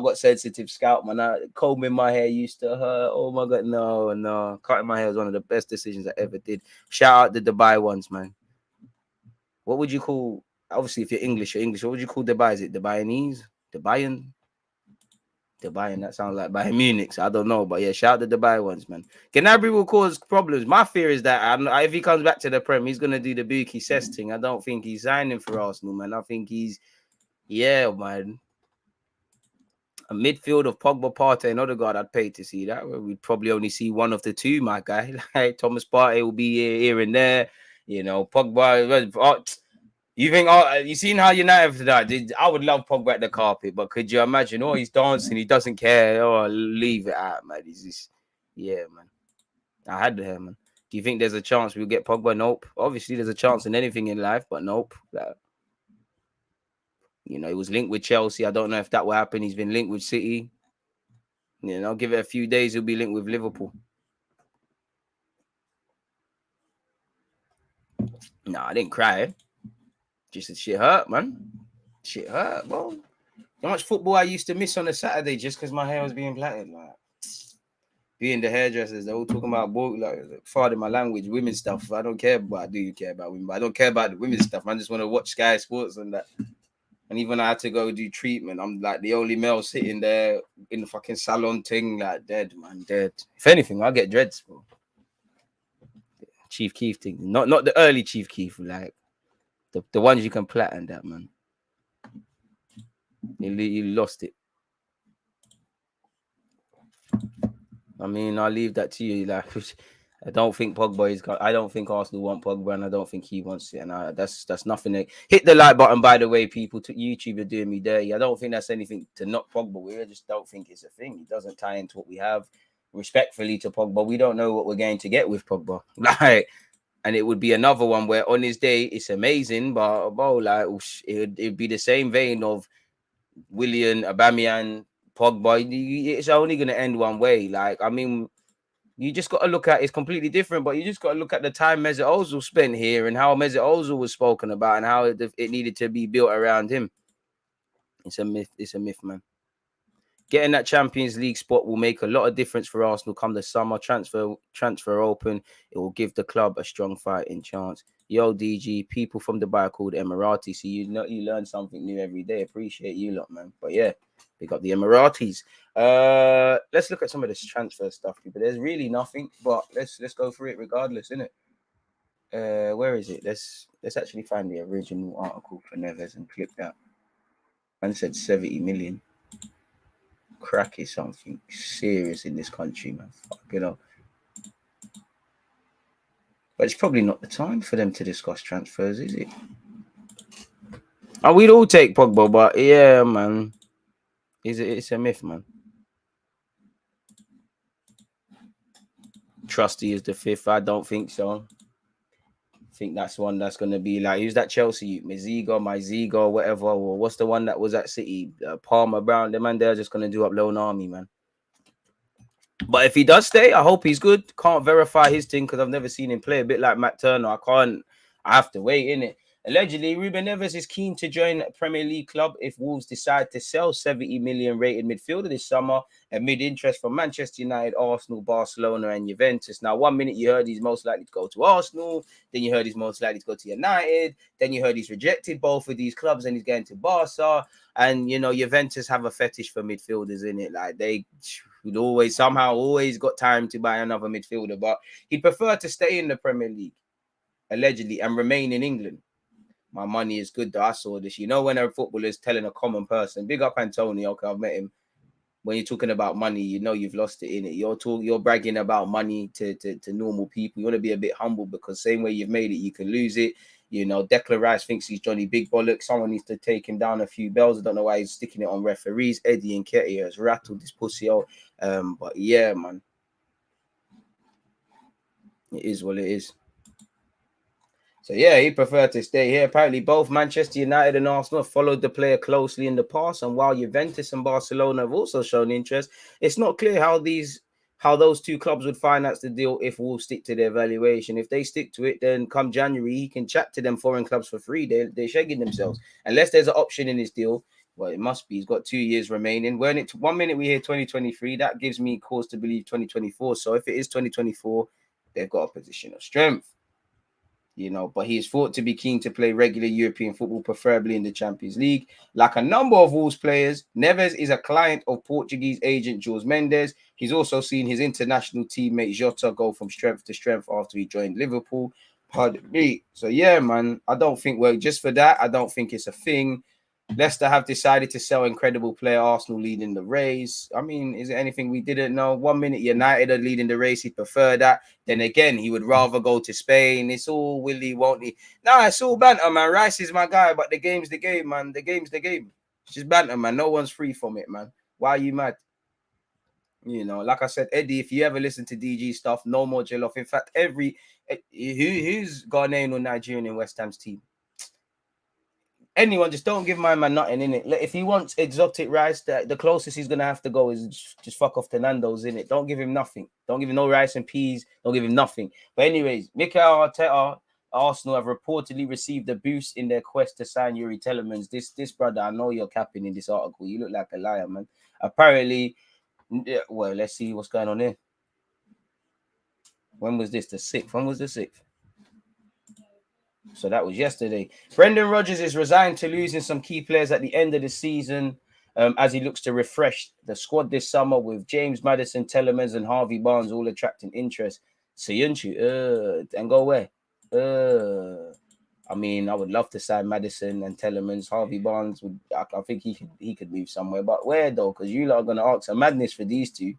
got sensitive scalp, man. Combing my hair used to hurt. Oh my God, no. Cutting my hair was one of the best decisions I ever did. Shout out the Dubai ones, man. What would you call, obviously, if you're English, what would you call Dubai? Is it Dubaianese? Dubaian? Dubai, that sounds like Bayern Munich. So I don't know, but yeah, shout out the Dubai ones, man. Gnabry will cause problems. My fear is that if he comes back to the Prem, he's gonna do the Buki Sess thing. I don't think he's signing for Arsenal, man. I think man. A midfield of Pogba, Partey, and Odegaard, I'd pay to see that. We'd probably only see one of the two, my guy. Like Thomas Partey will be here and there. You know, Pogba. You think, you seen how United that? I would love Pogba at the carpet, but could you imagine? Oh, he's dancing, he doesn't care. Oh, leave it out, man. He's just, yeah, man. I had to hear, man. Do you think there's a chance we'll get Pogba? Nope. Obviously, there's a chance in anything in life, but nope. You know, he was linked with Chelsea. I don't know if that will happen. He's been linked with City. You know, give it a few days, he'll be linked with Liverpool. No, I didn't cry. Just shit hurt, man. Shit hurt, bro. How much football I used to miss on a Saturday just because my hair was being plaited, like being the hairdressers, they're all talking about pardon my language, women stuff. I don't care, but I do care about women, but I don't care about the women stuff. I just want to watch Sky Sports and that. And even I had to go do treatment. I'm like the only male sitting there in the fucking salon thing, like dead, man, dead. If anything, I'll get dreads, bro. Chief Keef thing, not the early Chief Keef, like the ones you can plait and that, man. You lost it. I mean, I'll leave that to you. Like, I don't think Pogba is. I don't think Arsenal want Pogba, and I don't think he wants it. And that's nothing. Hit the like button, by the way, people. To YouTube are doing me dirty. I don't think that's anything to knock Pogba with. I just don't think it's a thing. It doesn't tie into what we have. Respectfully to Pogba, we don't know what we're going to get with Pogba. Like, and it would be another one where on his day it's amazing, but like it'd be the same vein of Willian, Aubameyang, Pogba. It's only going to end one way. Like, I mean, you just got to look at it's completely different, but you just got to look at the time Mesut Ozil spent here and how Mesut Ozil was spoken about and how it needed to be built around him. It's a myth. It's a myth, man. Getting that Champions League spot will make a lot of difference for Arsenal come the summer. Transfer open. It will give the club a strong fighting chance. Yo, DG, people from Dubai called Emirati. So you learn something new every day. Appreciate you lot, man. But yeah, pick up the Emiratis. Let's look at some of this transfer stuff, people. There's really nothing, but let's go through it regardless, innit? Where is it? Let's actually find the original article for Neves and click that. Man said 70 million. Crack is something serious in this country, man. Fucking hell. But it's probably not the time for them to discuss transfers, is it? Oh, we'd all take Pogba, but yeah, man. It's a myth, man. Trusty is the fifth. I don't think so. I think that's one that's going to be like, who's that Chelsea? Myziga, whatever. Or what's the one that was at City? Palmer, Brown. The man, they're just going to do up loan army, man. But if he does stay, I hope he's good. Can't verify his thing because I've never seen him play. A bit like Matt Turner. I have to wait, innit? Allegedly, Ruben Neves is keen to join a Premier League club if Wolves decide to sell 70 million rated midfielder this summer amid interest from Manchester United, Arsenal, Barcelona, and Juventus. Now, 1 minute you heard he's most likely to go to Arsenal, then you heard he's most likely to go to United, then you heard he's rejected both of these clubs and he's going to Barca. And you know, Juventus have a fetish for midfielders, in it. Like they would always got time to buy another midfielder, but he'd prefer to stay in the Premier League, allegedly, and remain in England. My money is good though. I saw this. You know, when a footballer is telling a common person, big up Antonio, okay, I've met him. When you're talking about money, you know you've lost it in it. You're bragging about money to normal people. You want to be a bit humble because same way you've made it, you can lose it. You know, Declan Rice thinks he's Johnny Big Bollock. Someone needs to take him down a few bells. I don't know why he's sticking it on referees. Eddie Nketiah has rattled this pussy out. But yeah, man. It is what it is. So yeah, he preferred to stay here. Apparently, both Manchester United and Arsenal have followed the player closely in the past, and while Juventus and Barcelona have also shown interest, it's not clear how those two clubs would finance the deal if Wolves stick to their valuation. If they stick to it, then come January, he can chat to them foreign clubs for free. They're shagging themselves. Unless there's an option in his deal, well, it must be. He's got 2 years remaining. When it's 1 minute we hear 2023, that gives me cause to believe 2024. So if it is 2024, they've got a position of strength. You know, but he is thought to be keen to play regular European football, preferably in the Champions League. Like a number of Wolves players, Neves is a client of Portuguese agent Jules Mendes. He's also seen his international teammate Jota go from strength to strength after he joined Liverpool. Pardon me. So yeah, man, I don't think just for that, I don't think it's a thing. Leicester have decided to sell incredible player Arsenal leading the race. I mean, is there anything we didn't know? 1 minute United are leading the race. He'd prefer that. Then again, he would rather go to Spain. It's all willy, won't he? Nah, it's all banter, man. Rice is my guy, but the game's the game, man. The game's the game. It's just banter, man. No one's free from it, man. Why are you mad? You know, like I said, Eddie, if you ever listen to DG stuff, no more Jollof. In fact, who's Ghanaian or Nigerian in West Ham's team? Anyone, just don't give my man nothing in it. If he wants exotic rice, the closest he's gonna have to go is just fuck off to Nando's in it. Don't give him nothing. Don't give him no rice and peas. Don't give him nothing. But anyways, Mikel Arteta, Arsenal have reportedly received a boost in their quest to sign Yuri Telemans. This brother, I know you're capping in this article. You look like a liar, man. Apparently, well, let's see what's going on here. When was this? The 6th. When was the 6th? So that was yesterday. Brendan Rodgers is resigned to losing some key players at the end of the season as he looks to refresh the squad this summer with James Maddison, Telemans, and Harvey Barnes all attracting interest. Sayunchu, and go where? I mean, I would love to sign Maddison and Telemans. Harvey Barnes I think he could move somewhere, but where though? Because you lot are gonna ask a madness for these two,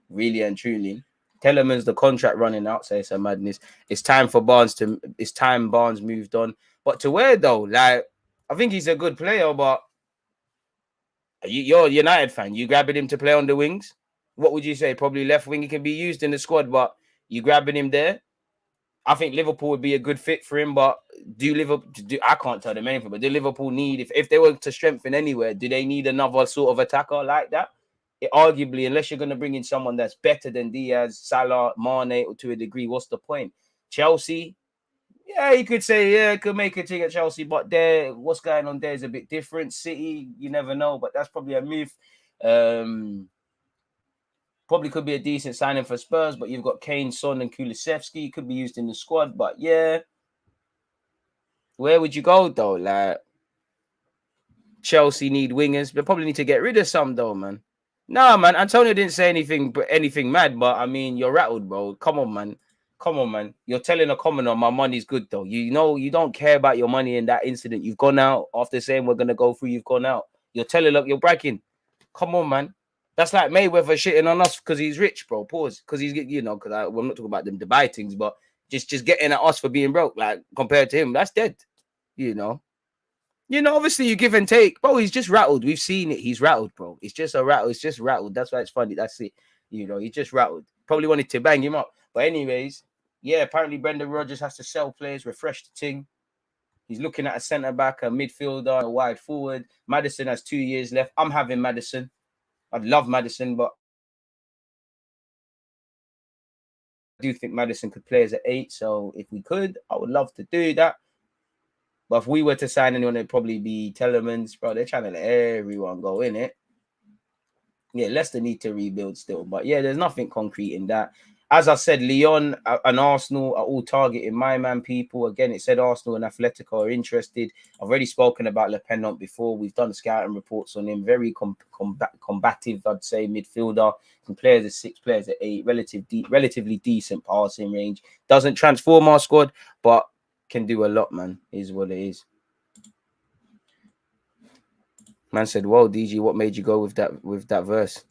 really and truly. Telemans, the contract running out, so it's a madness. It's time Barnes moved on. But to where though? Like, I think he's a good player, but you're a United fan. You grabbing him to play on the wings? What would you say? Probably left wing. He can be used in the squad, but you grabbing him there? I think Liverpool would be a good fit for him, but I can't tell them anything, but do Liverpool need, if they were to strengthen anywhere, do they need another sort of attacker like that? Arguably, unless you're going to bring in someone that's better than Diaz, Salah, Mane, or to a degree, what's the point? Chelsea, yeah, you could say, yeah, it could make a thing at Chelsea, but what's going on there is a bit different. City, you never know, but that's probably a move. Probably could be a decent signing for Spurs, but you've got Kane, Son, and Kulusevski. Could be used in the squad, but yeah. Where would you go though? Like Chelsea need wingers. They probably need to get rid of some though, man. Nah, man. Antonio didn't say anything mad, but I mean, you're rattled, bro. Come on, man. Come on, man. You're telling a commoner my money's good though. You know you don't care about your money in that incident. You've gone out after saying we're gonna go through. You've gone out. You're telling look, you're bragging. Come on, man. That's like Mayweather shitting on us because he's rich, bro. Pause. Because he's, you know, because we're not talking about them Dubai things, but just getting at us for being broke, like compared to him, that's dead. You know, obviously you give and take, bro. He's just rattled. We've seen it. He's rattled, bro. It's just a rattle. It's just rattled. That's why it's funny. That's it. You know, he just rattled. Probably wanted to bang him up, but anyways, yeah. Apparently, Brendan Rodgers has to sell players, refresh the team. He's looking at a centre back, a midfielder, a wide forward. Maddison has 2 years left. I'm having Maddison. I'd love Maddison, but I do think Maddison could play as an 8. So if we could, I would love to do that. But if we were to sign anyone, it'd probably be Telemans, bro. They're trying to let everyone go in it. Yeah, Leicester need to rebuild still. But yeah, there's nothing concrete in that. As I said, Lyon and Arsenal are all targeting my man people. Again, it said Arsenal and Atletico are interested. I've already spoken about Le Penant before. We've done scouting reports on him. Very combative, I'd say, midfielder. Can play as a 6, players at 8. Relatively decent passing range. Doesn't transform our squad, but can do a lot, man. Is what it is. Man said, "Whoa, DG, what made you go with that verse?"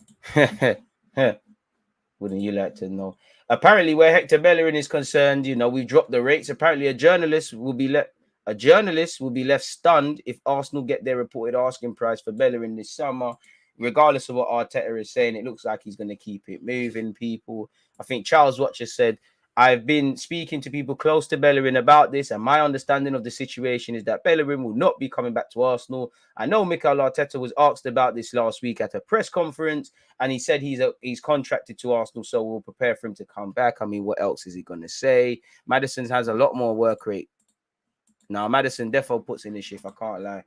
Wouldn't you like to know? Apparently, where Hector Bellerin is concerned, we've dropped the rates. Apparently, a journalist will be left stunned if Arsenal get their reported asking price for Bellerin this summer. Regardless of what Arteta is saying, it looks like he's going to keep it moving, people. I think Charles Watcher said, I've been speaking to people close to Bellerin about this, and my understanding of the situation is that Bellerin will not be coming back to Arsenal. I know Mikel Arteta was asked about this last week at a press conference, and he said he's contracted to Arsenal, so we'll prepare for him to come back. I mean, what else is he going to say? Maddison has a lot more work rate. Now, Maddison defo puts in his shift, I can't lie.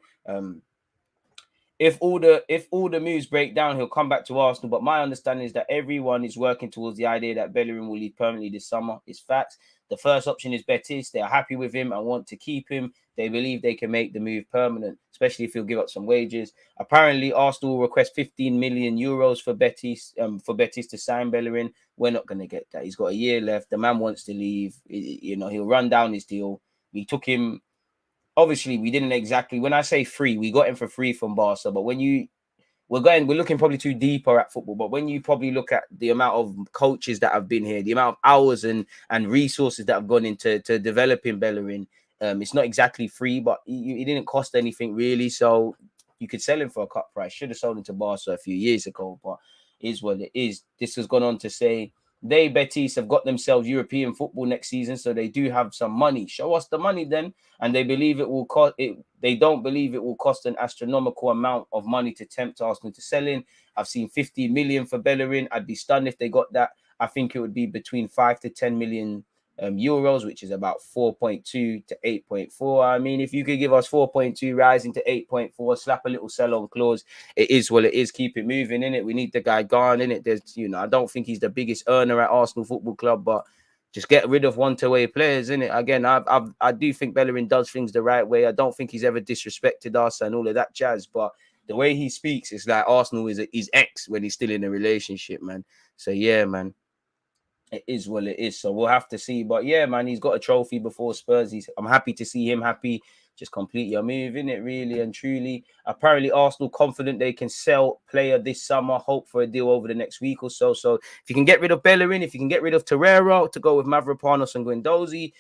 If all the moves break down, he'll come back to Arsenal. But my understanding is that everyone is working towards the idea that Bellerin will leave permanently this summer. It's facts. The first option is Betis. They are happy with him and want to keep him. They believe they can make the move permanent, especially if he'll give up some wages. Apparently, Arsenal will request 15 million euros for Betis to sign Bellerin. We're not going to get that. He's got a year left. The man wants to leave. He'll run down his deal. We took him. Obviously, we didn't exactly. When I say free, we got him for free from Barca. But when we're looking probably too deeper at football. But when you probably look at the amount of coaches that have been here, the amount of hours and resources that have gone into developing Bellerin, it's not exactly free, but it didn't cost anything really. So you could sell him for a cut price. Should have sold him to Barca a few years ago, but it is what it is. This has gone on to say, Betis have got themselves European football next season, so they do have some money. Show us the money then, and they believe it will cost. They don't believe it will cost an astronomical amount of money to tempt Arsenal to sell in. I've seen 50 million for Bellerin. I'd be stunned if they got that. I think it would be between 5 to 10 million euros, which is about 4.2 to 8.4. I mean, if you could give us 4.2 rising to 8.4, slap a little sell-on clause, it is what it is. Keep it moving, in it. We need the guy gone, in it. There's, I don't think he's the biggest earner at Arsenal Football Club, but just get rid of one-way players, in it. Again, I do think Bellerin does things the right way. I don't think he's ever disrespected us and all of that jazz, but the way he speaks, it's like Arsenal is his ex when he's still in a relationship, man. So yeah, man. It is what it is. So we'll have to see. But yeah, man, he's got a trophy before Spurs. I'm happy to see him happy. Just complete your move, in it, really and truly. Apparently, Arsenal confident they can sell player this summer. Hope for a deal over the next week or so. So if you can get rid of Bellerin, if you can get rid of Torreira to go with Mavropanos and Guendouzi,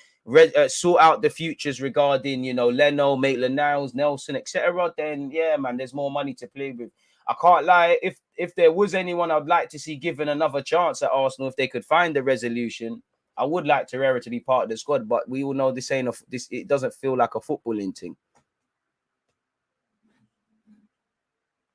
sort out the futures regarding, Leno, Maitland-Niles, Nelson, etc., then yeah, man, there's more money to play with. I can't lie. If there was anyone I'd like to see given another chance at Arsenal, if they could find a resolution, I would like Torreira to be part of the squad. But we all know this ain't this. It doesn't feel like a footballing thing.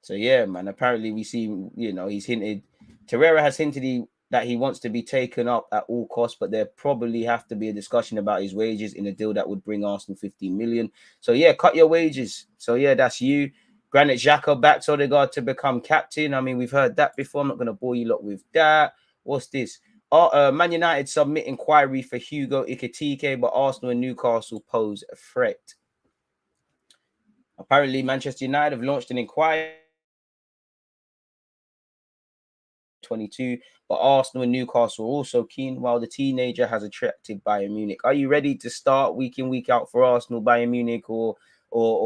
So yeah, man. Apparently we see, he's hinted. Torreira has hinted that he wants to be taken up at all costs, but there probably have to be a discussion about his wages in a deal that would bring Arsenal 15 million. So yeah, cut your wages. So yeah, that's you. Granit Xhaka backs Odegaard to become captain. I mean, we've heard that before. I'm not going to bore you lot with that. What's this? Man United submit inquiry for Hugo Ekitike, but Arsenal and Newcastle pose a threat. Apparently, Manchester United have launched an inquiry 22, but Arsenal and Newcastle are also keen, while the teenager has attracted Bayern Munich. Are you ready to start week in, week out for Arsenal, Bayern Munich, or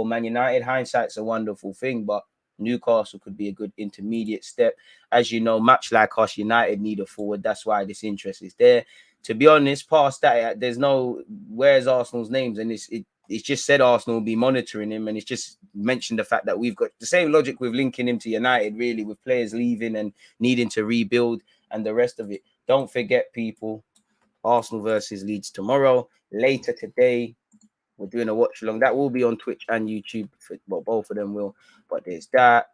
Man United? Hindsight's a wonderful thing, but Newcastle could be a good intermediate step. As you know, much like us, United need a forward. That's why this interest is there. To be honest, past that, there's no where's Arsenal's names, and it's just said Arsenal will be monitoring him, and it's just mentioned the fact that we've got the same logic with linking him to United, really, with players leaving and needing to rebuild and the rest of it. Don't forget, people, Arsenal versus Leeds tomorrow. Later today, we're doing a watch along. That will be on Twitch and YouTube. Well, both of them will. But there's that.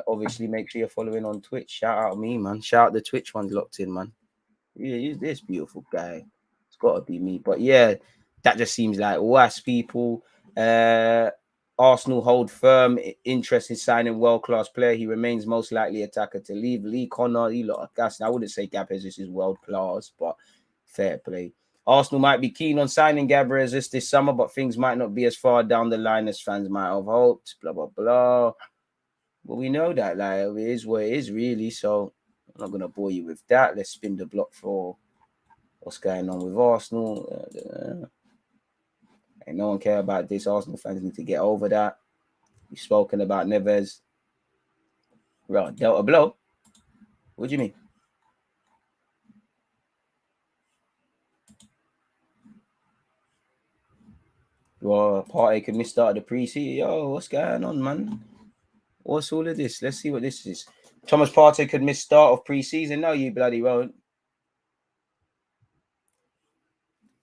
Obviously, make sure you're following on Twitch. Shout out me, man. Shout out the Twitch ones locked in, man. Yeah, he's this beautiful guy. It's got to be me. But yeah, that just seems like worse people. Arsenal hold firm interest in signing world-class player. He remains most likely attacker to leave. Lee Connor, he lot of gas. I wouldn't say Gabriel Jesus is world-class, but fair play. Arsenal might be keen on signing Gabriel Jesus this summer, but things might not be as far down the line as fans might have hoped. Blah, blah, blah. But we know that, like, it is what it is, really. So I'm not going to bore you with that. Let's spin the block for what's going on with Arsenal. And no one care about this. Arsenal fans need to get over that. We've spoken about Neves. Right, dealt a blow. What do you mean? Well, Partey could miss start of the pre-season. Yo, what's going on, man? What's all of this? Let's see what this is. Thomas Partey could miss start of pre-season. No, you bloody won't.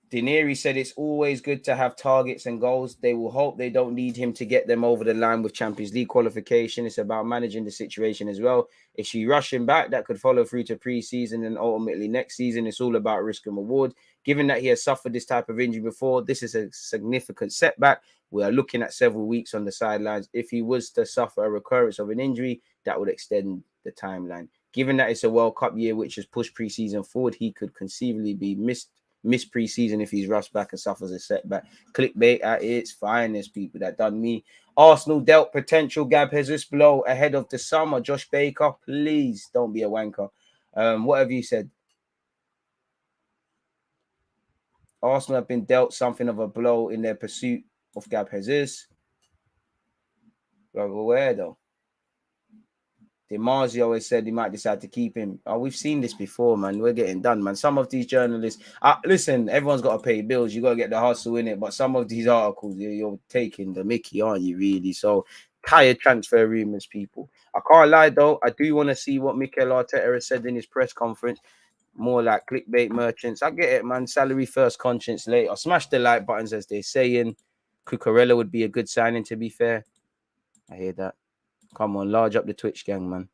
Dineri said it's always good to have targets and goals. They will hope they don't need him to get them over the line with Champions League qualification. It's about managing the situation as well. If she rushing back, that could follow through to pre-season and ultimately next season. It's all about risk and reward. Given that he has suffered this type of injury before, this is a significant setback. We are looking at several weeks on the sidelines. If he was to suffer a recurrence of an injury, that would extend the timeline. Given that it's a World Cup year, which has pushed pre-season forward, he could conceivably be missed pre-season if he's rushed back and suffers a setback. Clickbait at its finest, people. That done me. Arsenal dealt potential Gab Jesus blow ahead of the summer. Josh Baker, please don't be a wanker. What have you said? Arsenal have been dealt something of a blow in their pursuit of Gab Jesus. Where though? DiMarzio always said he might decide to keep him. Oh, we've seen this before, man. We're getting done, man. Some of these journalists, listen, everyone's got to pay bills. You got to get the hustle in it. But some of these articles, you're taking the mickey, aren't you, really? So, higher transfer rumors, people. I can't lie, though. I do want to see what Mikel Arteta has said in his press conference. More like clickbait merchants. I get it, man. Salary first, conscience later. Smash the like buttons, as they're saying. Cucurella would be a good signing, to be fair. I hear that. Come on, large up the Twitch gang, man.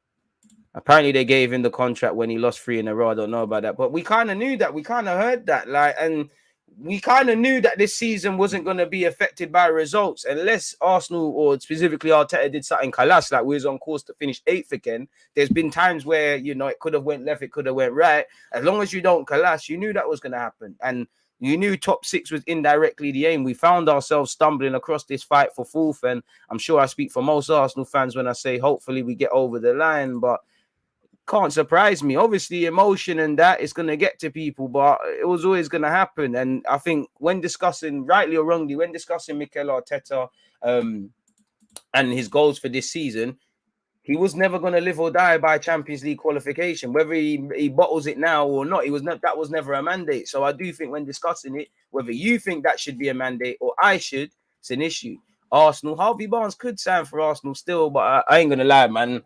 Apparently, they gave him the contract when he lost 3 in a row. I don't know about that, but we kind of knew that. We kind of heard that, and we kind of knew that this season wasn't going to be affected by results unless Arsenal or specifically Arteta did something calass, like we was on course to finish 8th again. There's been times where it could have went left, it could have went right. As long as you don't collapse, you knew that was going to happen, and you knew top 6 was indirectly the aim. We found ourselves stumbling across this fight for 4th, and I'm sure I speak for most Arsenal fans when I say hopefully we get over the line, but can't surprise me. Obviously, emotion and that is going to get to people, but it was always going to happen. And I think when discussing, rightly or wrongly, when discussing Mikel Arteta and his goals for this season, he was never going to live or die by Champions League qualification. Whether he bottles it now or not, that was never a mandate. So I do think when discussing it, whether you think that should be a mandate or I should, it's an issue. Arsenal, Harvey Barnes could sign for Arsenal still, but I ain't going to lie, man.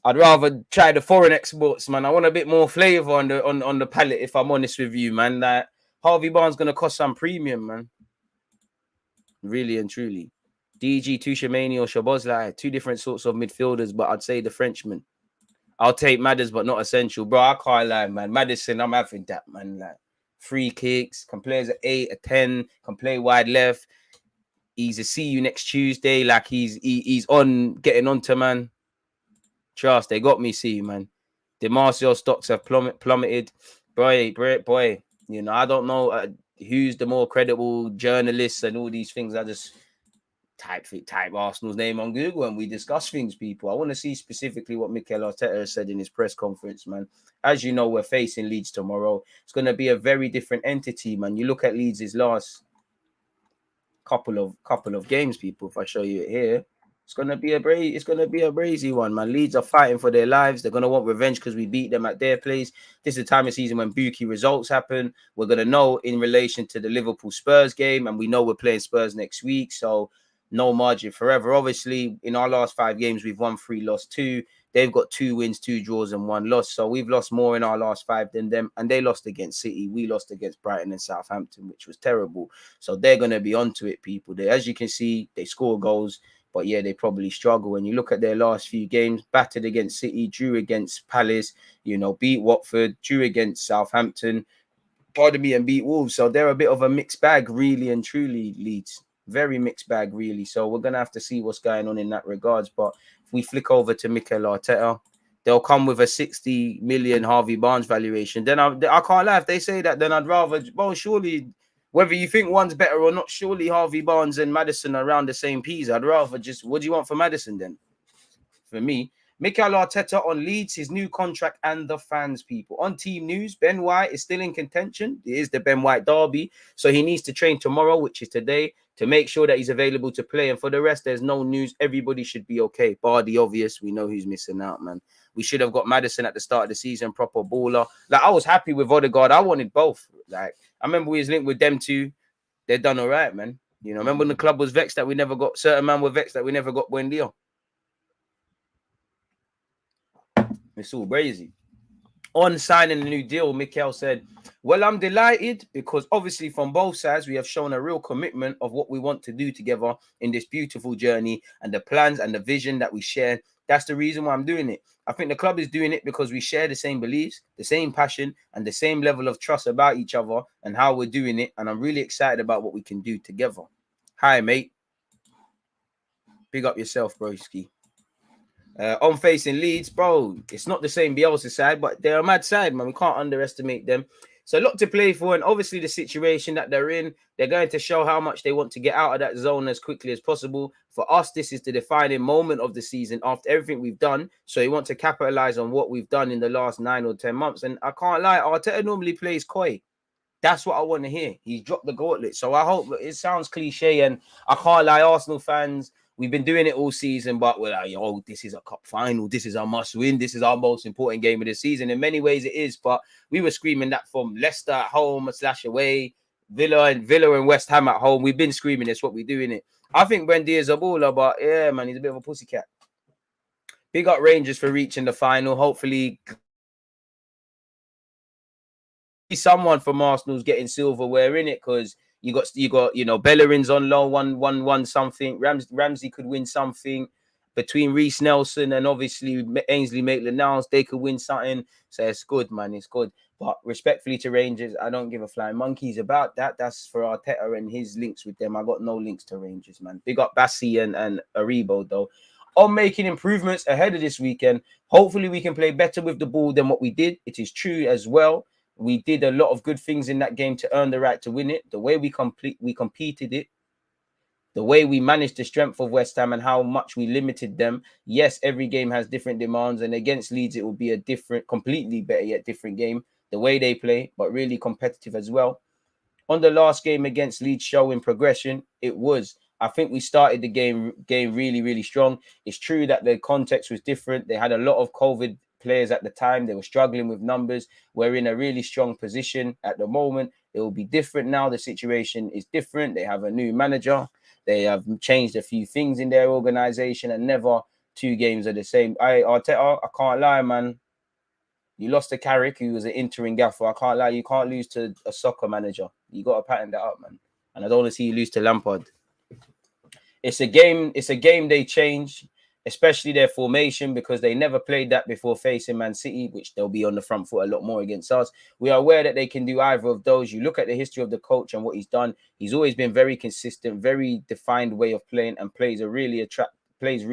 I'd rather try the foreign exports, man. I want a bit more flavor on the palette, if I'm honest with you, man. Like Harvey Barnes gonna cost some premium, man. Really and truly. DG, Tuchemani or Szoboszlai, 2 different sorts of midfielders, but I'd say the Frenchman. I'll take Madders, but not essential. Bro, I can't lie, man. Maddison, I'm having that, man. Like free kicks, can play as an 8, a 10, can play wide left. He's a see you next Tuesday. Like he's on getting onto, man. Trust, they got me. See you, man. The Martial stocks have plummeted. Boy. You know, I don't know who's the more credible journalists and all these things. I just type Arsenal's name on Google and we discuss things, people. I want to see specifically what Mikel Arteta said in his press conference, man. As you know, we're facing Leeds tomorrow. It's going to be a very different entity, man. You look at Leeds' last couple of games, people. If I show you it here, it's gonna be a brazy one, man. Leeds are fighting for their lives. They're gonna want revenge because we beat them at their place. This is the time of season when Buki results happen. We're gonna know in relation to the Liverpool Spurs game, and we know we're playing Spurs next week, so no margin forever. Obviously, in our last 5 games, we've won 3, lost 2. They've got 2 wins, 2 draws, and 1 loss. So we've lost more in our last 5 than them. And they lost against City. We lost against Brighton and Southampton, which was terrible. So they're going to be onto it, people. As you can see, they score goals. But yeah, they probably struggle. When you look at their last few games, battered against City, drew against Palace, you know, beat Watford, drew against Southampton, and beat Wolves. So they're a bit of a mixed bag, really and truly, Leeds. Very mixed bag, really. So we're going to have to see what's going on in that regards. But if we flick over to Mikel Arteta, they'll come with a 60 million Harvey Barnes valuation. Then I can't lie. If they say that, then I'd rather, well, surely, whether you think one's better or not, surely Harvey Barnes and Maddison are around the same piece. I'd rather just, what do you want for Maddison then? For me, Mikel Arteta on Leeds, his new contract, and the fans, people. On team news, Ben White is still in contention. It is the Ben White derby. So he needs to train tomorrow, which is today, to make sure that he's available to play. And for the rest, there's no news. Everybody should be okay. Bar the obvious. We know who's missing out, man. We should have got Maddison at the start of the season, proper baller. Like, I was happy with Odegaard. I wanted both. Like, I remember we was linked with them two. They're done all right, man. You know, remember when the club was vexed that we never got, certain man were vexed that we never got Buendia. It's all crazy. On signing a new deal, Mikel said, well, I'm delighted because obviously from both sides, we have shown a real commitment of what we want to do together in this beautiful journey and the plans and the vision that we share. That's the reason why I'm doing it. I think the club is doing it because we share the same beliefs, the same passion, and the same level of trust about each other and how we're doing it. And I'm really excited about what we can do together. Hi, mate. Big up yourself, broski. On facing Leeds, bro, it's not the same Bielsa side, but they're a mad side, man. We can't underestimate them. So a lot to play for, and obviously the situation that they're in, they're going to show how much they want to get out of that zone as quickly as possible. For us, this is the defining moment of the season after everything we've done. So we want to capitalize on what we've done in the last 9 or 10 months. And I can't lie, Arteta normally plays coy. That's what I want to hear. He's dropped the gauntlet. So I hope, it sounds cliche, and I can't lie, Arsenal fans, we've been doing it all season, but we're like, oh, this is a cup final. This is our must win. This is our most important game of the season. In many ways, it is. But we were screaming that from Leicester at home / away, Villa and West Ham at home. We've been screaming it's what we're doing it. I think Wendy is a baller, but yeah, man, he's a bit of a pussycat. Big up Rangers for reaching the final. Hopefully, someone from Arsenal's getting silverware in it because you got you know, Bellerin's on low, one something. Ramsey could win something between Reece Nelson and obviously Ainsley Maitland-Niles. They could win something. So it's good, man. It's good. But respectfully to Rangers, I don't give a flying monkeys about that. That's for Arteta and his links with them. I got no links to Rangers, man. Big up Bassi and Aribo, though. On making improvements ahead of this weekend. Hopefully we can play better with the ball than what we did. It is true as well. We did a lot of good things in that game to earn the right to win it. The way we competed it, the way we managed the strength of West Ham and how much we limited them. Yes, every game has different demands, and against Leeds, it will be a different, completely better yet different game. The way they play, but really competitive as well. On the last game against Leeds, showing progression, it was. I think we started the game really, really strong. It's true that the context was different. They had a lot of COVID players at the time. They were struggling with numbers. We're in a really strong position at the moment. It will be different now. The situation is different. They have a new manager. They have changed a few things in their organization, and never 2 games are the same. Arteta, I can't lie, man. You lost to Carrick, who was an interim gaffer. I can't lie. You can't lose to a soccer manager. You got to pattern that up, man. And I don't want to see you lose to Lampard. It's a game. It's a game they change. especially their formation, because they never played that before facing Man City, which they'll be on the front foot a lot more against us. We are aware that they can do either of those. You look at the history of the coach and what he's done. He's always been very consistent, very defined way of playing, and plays a really attractive, plays a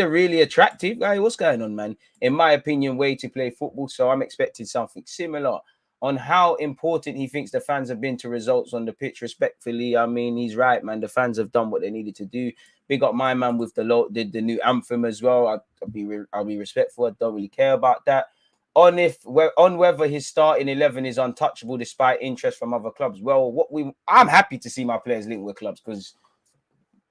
really attractive guy. What's going on, man? In my opinion, way to play football. So I'm expecting something similar. On how important he thinks the fans have been to results on the pitch, respectfully, I mean, he's right, man. The fans have done what they needed to do. Big up my man with the new anthem as well. I'll be respectful. I don't really care about that. On whether his starting 11 is untouchable despite interest from other clubs. Well, I'm happy to see my players linked with clubs, because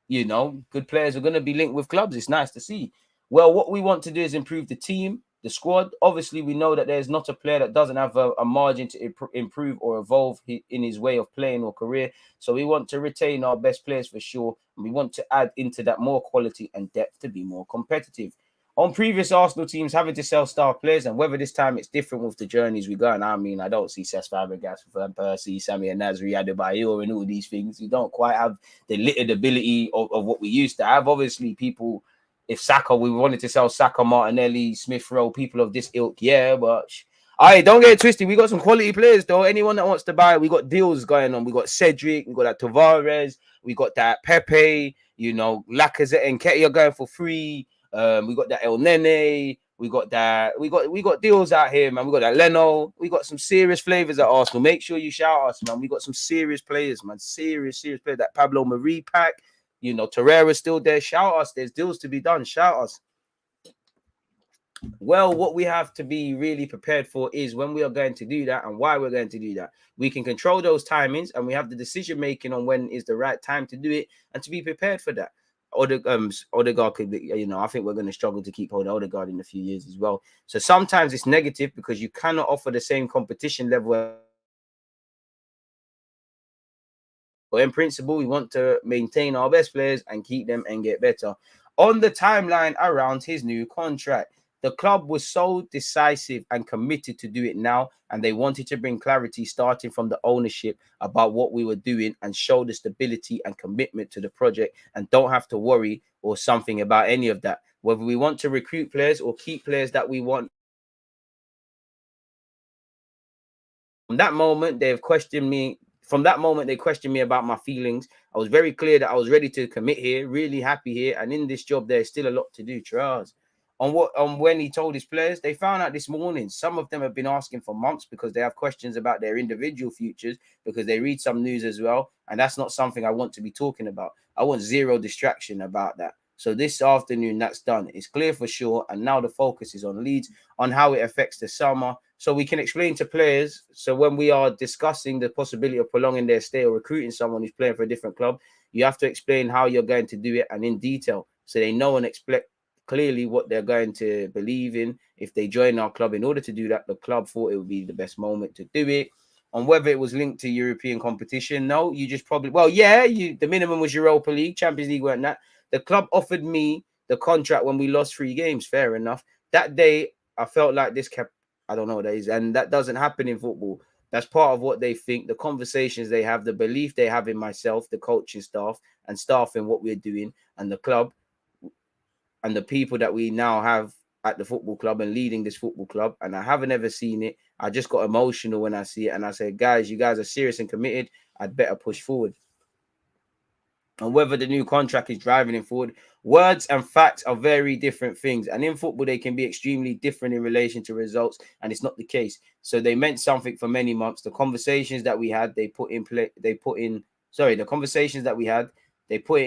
good players are going to be linked with clubs. It's nice to see. Well, what we want to do is improve the team, the squad. Obviously, we know that there's not a player that doesn't have a margin to improve or evolve in his way of playing or career. So we want to retain our best players for sure. And we want to add into that more quality and depth to be more competitive. On previous Arsenal teams having to sell star players, and whether this time it's different with the journeys we go. And I mean, I don't see Cesc Fabregas, Van Persie, Sammy Nasri, Adebayor, and all these things. You don't quite have the littered ability of what we used to have. Obviously, people, if Saka, we wanted to sell Saka, Martinelli, Smith Rowe, people of this ilk, yeah, but don't get it twisted. We got some quality players, though. Anyone that wants to buy, we got deals going on. We got Cedric, we got that Tavares, we got that Pepe, Lacazette and Ketty are going for free. We got that El Nene. We got deals out here, man. We got that Leno. We got some serious flavors at Arsenal. Make sure you shout us, man. We got some serious players, man. Serious players. That Pablo Marie pack. Torreira's still there. Shout us. There's deals to be done. Shout us. Well, what we have to be really prepared for is when we are going to do that and why we're going to do that. We can control those timings, and we have the decision making on when is the right time to do it and to be prepared for that. Odegaard could be, I think we're going to struggle to keep hold of Odegaard in a few years as well. So sometimes it's negative because you cannot offer the same competition level. But in principle, we want to maintain our best players and keep them and get better. On the timeline around his new contract, the club was so decisive and committed to do it now, and they wanted to bring clarity starting from the ownership about what we were doing and show the stability and commitment to the project, and don't have to worry or something about any of that. Whether we want to recruit players or keep players that we want. From that moment, they questioned me about my feelings. I was very clear that I was ready to commit here, really happy here, and in this job, there's still a lot to do. Charles. When he told his players, they found out this morning. Some of them have been asking for months because they have questions about their individual futures, because they read some news as well. And that's not something I want to be talking about. I want zero distraction about that. So this afternoon, that's done. It's clear for sure. And now the focus is on Leeds, on how it affects the summer. So we can explain to players. So when we are discussing the possibility of prolonging their stay or recruiting someone who's playing for a different club, you have to explain how you're going to do it and in detail, so they know and expect clearly what they're going to believe in if they join our club. In order to do that, the club thought it would be the best moment to do it. On whether it was linked to European competition, no, you just probably, the minimum was Europa League, Champions League weren't that. The club offered me the contract when we lost 3 games, fair enough. That day, I felt like this kept, I don't know what that is, and that doesn't happen in football. That's part of what they think, the conversations they have, the belief they have in myself, the coaching staff, and staff in what we're doing, and the club, and the people that we now have at the football club and leading this football club. And I haven't ever seen it. I just got emotional when I see it. And I said, guys, you guys are serious and committed. I'd better push forward. And whether the new contract is driving him forward, words and facts are very different things. And in football, they can be extremely different in relation to results. And it's not the case. So they meant something for many months. The conversations that we had, they put it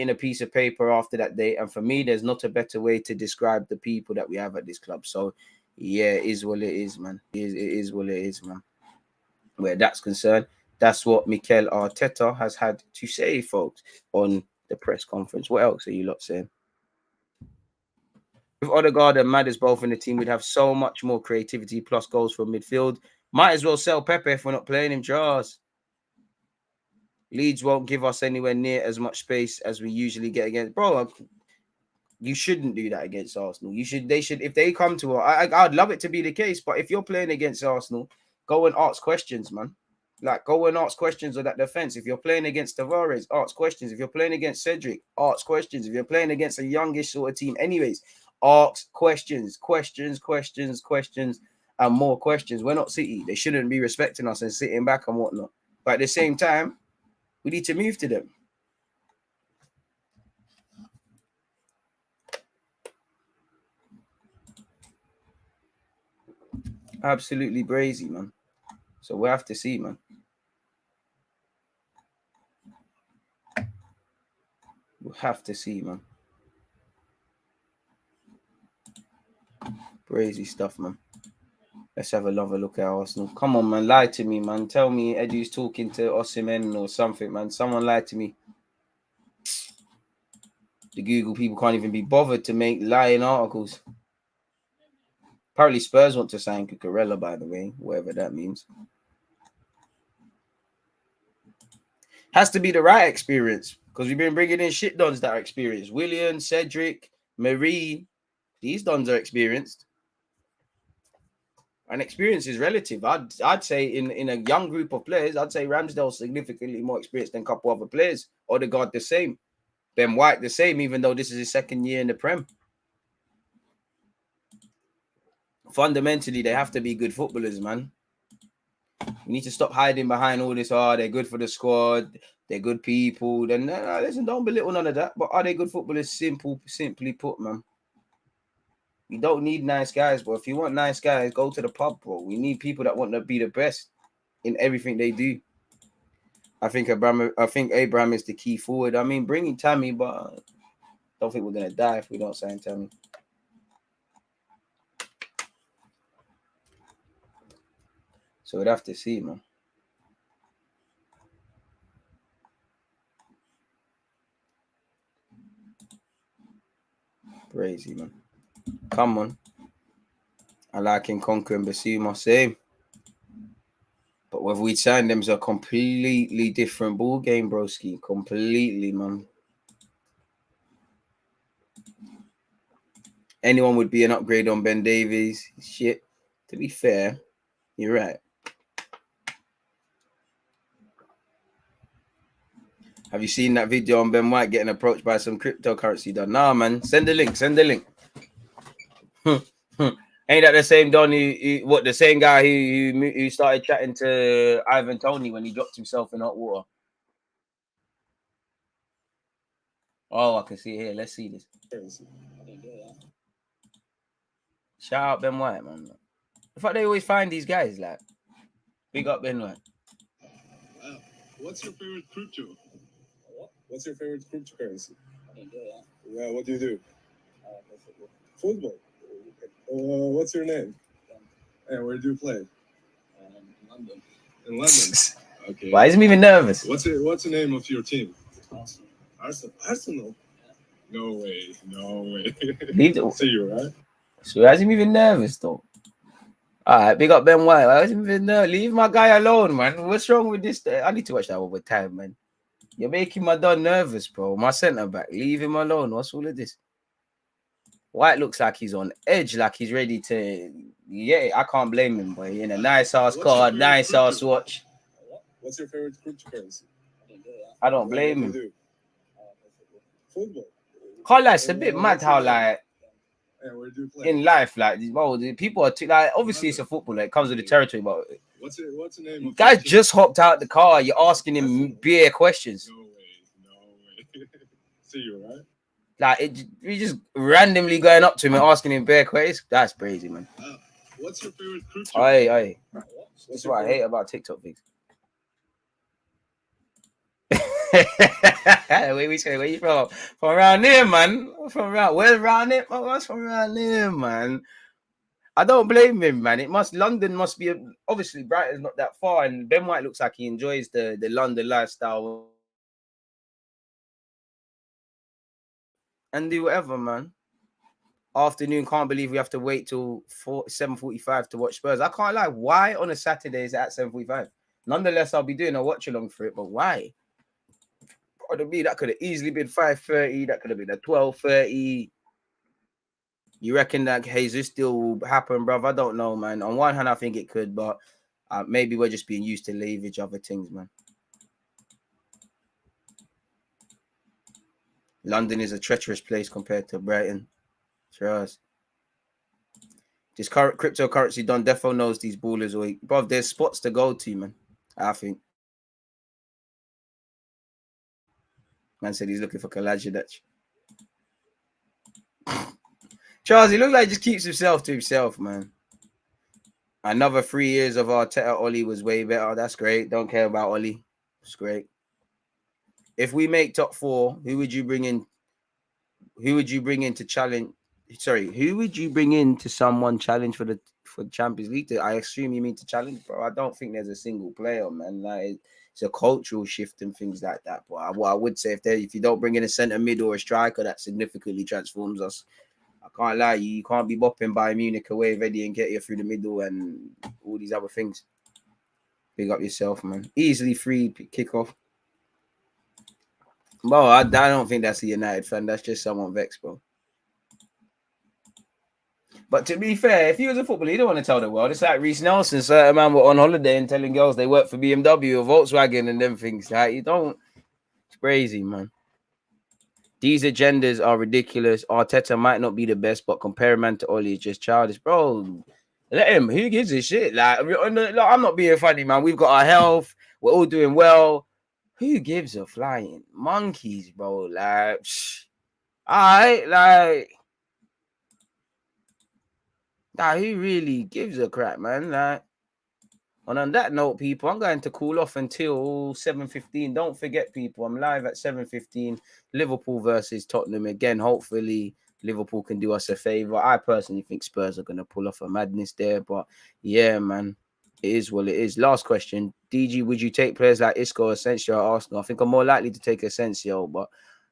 in a piece of paper after that day. And for me, there's not a better way to describe the people that we have at this club. So, yeah, it is what it is, man. It is what it is, man. Where that's concerned, that's what Mikel Arteta has had to say, folks, on the press conference. What else are you lot saying? With Odegaard and Madders both in the team, we'd have so much more creativity plus goals from midfield. Might as well sell Pepe if we're not playing him, Charles. Leeds won't give us anywhere near as much space as we usually get against. Bro, you shouldn't do that against Arsenal. They should, if they come to us, I'd love it to be the case, but if you're playing against Arsenal, go and ask questions, man. Like, go and ask questions of that defense. If you're playing against Tavares, ask questions. If you're playing against Cedric, ask questions. If you're playing against a youngish sort of team, anyways, ask questions, and more questions. We're not City. They shouldn't be respecting us and sitting back and whatnot. But at the same time, we need to move to them. Absolutely brazy, man. So we'll have to see, man. We'll have to see, man. Brazy stuff, man. Let's have another look at Arsenal. Come on, man. Lie to me, man. Tell me Edu's talking to Osimhen or something, man. Someone lied to me. The Google people can't even be bothered to make lying articles. Apparently Spurs want to sign Cucurella, by the way, whatever that means. Has to be the right experience because we've been bringing in shit dons that are experienced. William, Cedric, Marie, these dons are experienced. And experience is relative. I'd say in a young group of players, I'd say Ramsdale's significantly more experienced than a couple other players. Odegaard the same. Ben White the same, even though this is his second year in the Prem. Fundamentally, they have to be good footballers, man. You need to stop hiding behind all this. Oh, they're good for the squad. They're good people. Then listen, don't belittle none of that. But are they good footballers? Simply put, man. You don't need nice guys, but if you want nice guys, go to the pub, bro. We need people that want to be the best in everything they do. I think Abraham is the key forward. I mean, bringing Tammy, but I don't think we're gonna die if we don't sign Tammy. So we'd have to see, man. Crazy, man. Come on. I like Nkunku and Basuma, same. But whether we sign them is a completely different ball game, broski. Completely, man. Anyone would be an upgrade on Ben Davies. Shit. To be fair, you're right. Have you seen that video on Ben White getting approached by some cryptocurrency done? Nah, man. Send the link. Ain't that the same Don the same guy who started chatting to Ivan Toney when he dropped himself in hot water? Oh, I can see it here. Let's see this. Shout out Ben White, man. In fact, they always find these guys, like, big up Ben White. Wow. What's your favorite crypto? What's your favorite cryptocurrency? Yeah, what do you do? Football. What's your name? And where do you play? In London. In London. Okay. Why is he even nervous? What's the name of your team? Arsenal. Arsenal. No way. See you, right? So why is he even nervous though? All right, big up Ben White. Why is he even nervous? Leave my guy alone, man. What's wrong with this? I need to watch that over time, man. You're making my dad nervous, bro. My centre back. Leave him alone. What's all of this? White looks like he's on edge, like he's ready to. Yeah, I can't blame him, boy. In a nice ass car, nice ass watch. What's your favorite cryptocurrency? I don't blame him. Football. Carla, it's a bit mad how like where do you play? In life, like the people are too like obviously it's a footballer, it comes with the territory, but what's the name? Guys just hopped out the car. You're asking him beer questions. No way. See you, right? Like we just randomly going up to him and asking him beer questions. That's crazy, man. What's your favorite crypto? Aye. That's what I hate about TikTok things. Where you from? From around here, man. Where's around here? What's from around here, man? I don't blame him, man. London must be obviously Brighton's not that far, and Ben White looks like he enjoys the London lifestyle and do whatever, man. Afternoon, can't believe we have to wait till 7:45 to watch Spurs. I can't lie. Why on a Saturday is it at 7:45? Nonetheless, I'll be doing a watch along for it, but why? Pardon me, that could have easily been 5:30. That could have been a 12:30. You reckon that Jesus still will happen, bruv? I don't know, man. On one hand, I think it could, but Maybe we're just being used to leverage other things, man. London is a treacherous place compared to Brighton. Trust. This cryptocurrency Don Defo knows these ballers. Bro, there's spots to go to, man. I think. Man said he's looking for Kalajidach. Charles, he looks like he just keeps himself to himself, man. Another 3 years of Arteta. Oli was way better. That's great. Don't care about Oli. It's great. If we make top 4, who would you bring in? Who would you bring in to challenge? Sorry, who would you bring in to someone challenge for the Champions League? I assume you mean to challenge, bro. I don't think there's a single player, man. Like, it's a cultural shift and things like that. But what I would say, if you don't bring in a centre mid or a striker that significantly transforms us, I can't lie, you can't be bopping Bayern Munich away ready and get you through the middle and all these other things. Big up yourself, man. Easily free kickoff. Bro, I don't think that's a United fan. That's just someone vexed, bro. But to be fair, if you was a footballer, you don't want to tell the world. It's like Reece Nelson. Certain man were on holiday and telling girls they work for BMW or Volkswagen and them things. Like, you don't. It's crazy, man. These agendas are ridiculous. Arteta might not be the best, but comparing man to Oli is just childish. Bro, let him. Who gives a shit? Like, I'm not being funny, man. We've got our health. We're all doing well. Who gives a flying monkeys, bro? Like, all right, like, nah, who really gives a crap, man? Like, and on that note, people, I'm going to cool off until 7:15. Don't forget, people, I'm live at 7:15. Liverpool versus Tottenham again. Hopefully, Liverpool can do us a favor. I personally think Spurs are going to pull off a madness there, but yeah, man. It is what it is. Last question. DG, would you take players like Isco or Asensio at Arsenal? I think I'm more likely to take Asensio, but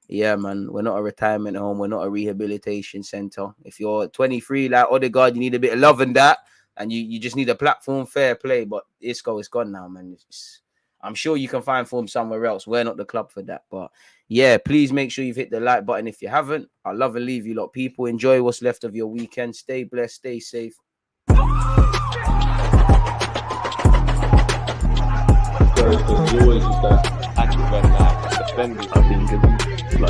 yeah, man, we're not a retirement home. We're not a rehabilitation center. If you're 23, like Odegaard, you need a bit of love in that, and you just need a platform, fair play. But Isco is gone now, man. I'm sure you can find form somewhere else. We're not the club for that. But yeah, please make sure you've hit the like button if you haven't. I love and leave you lot. People, enjoy what's left of your weekend. Stay blessed, stay safe. You always use that active red light, defenders. I think it's like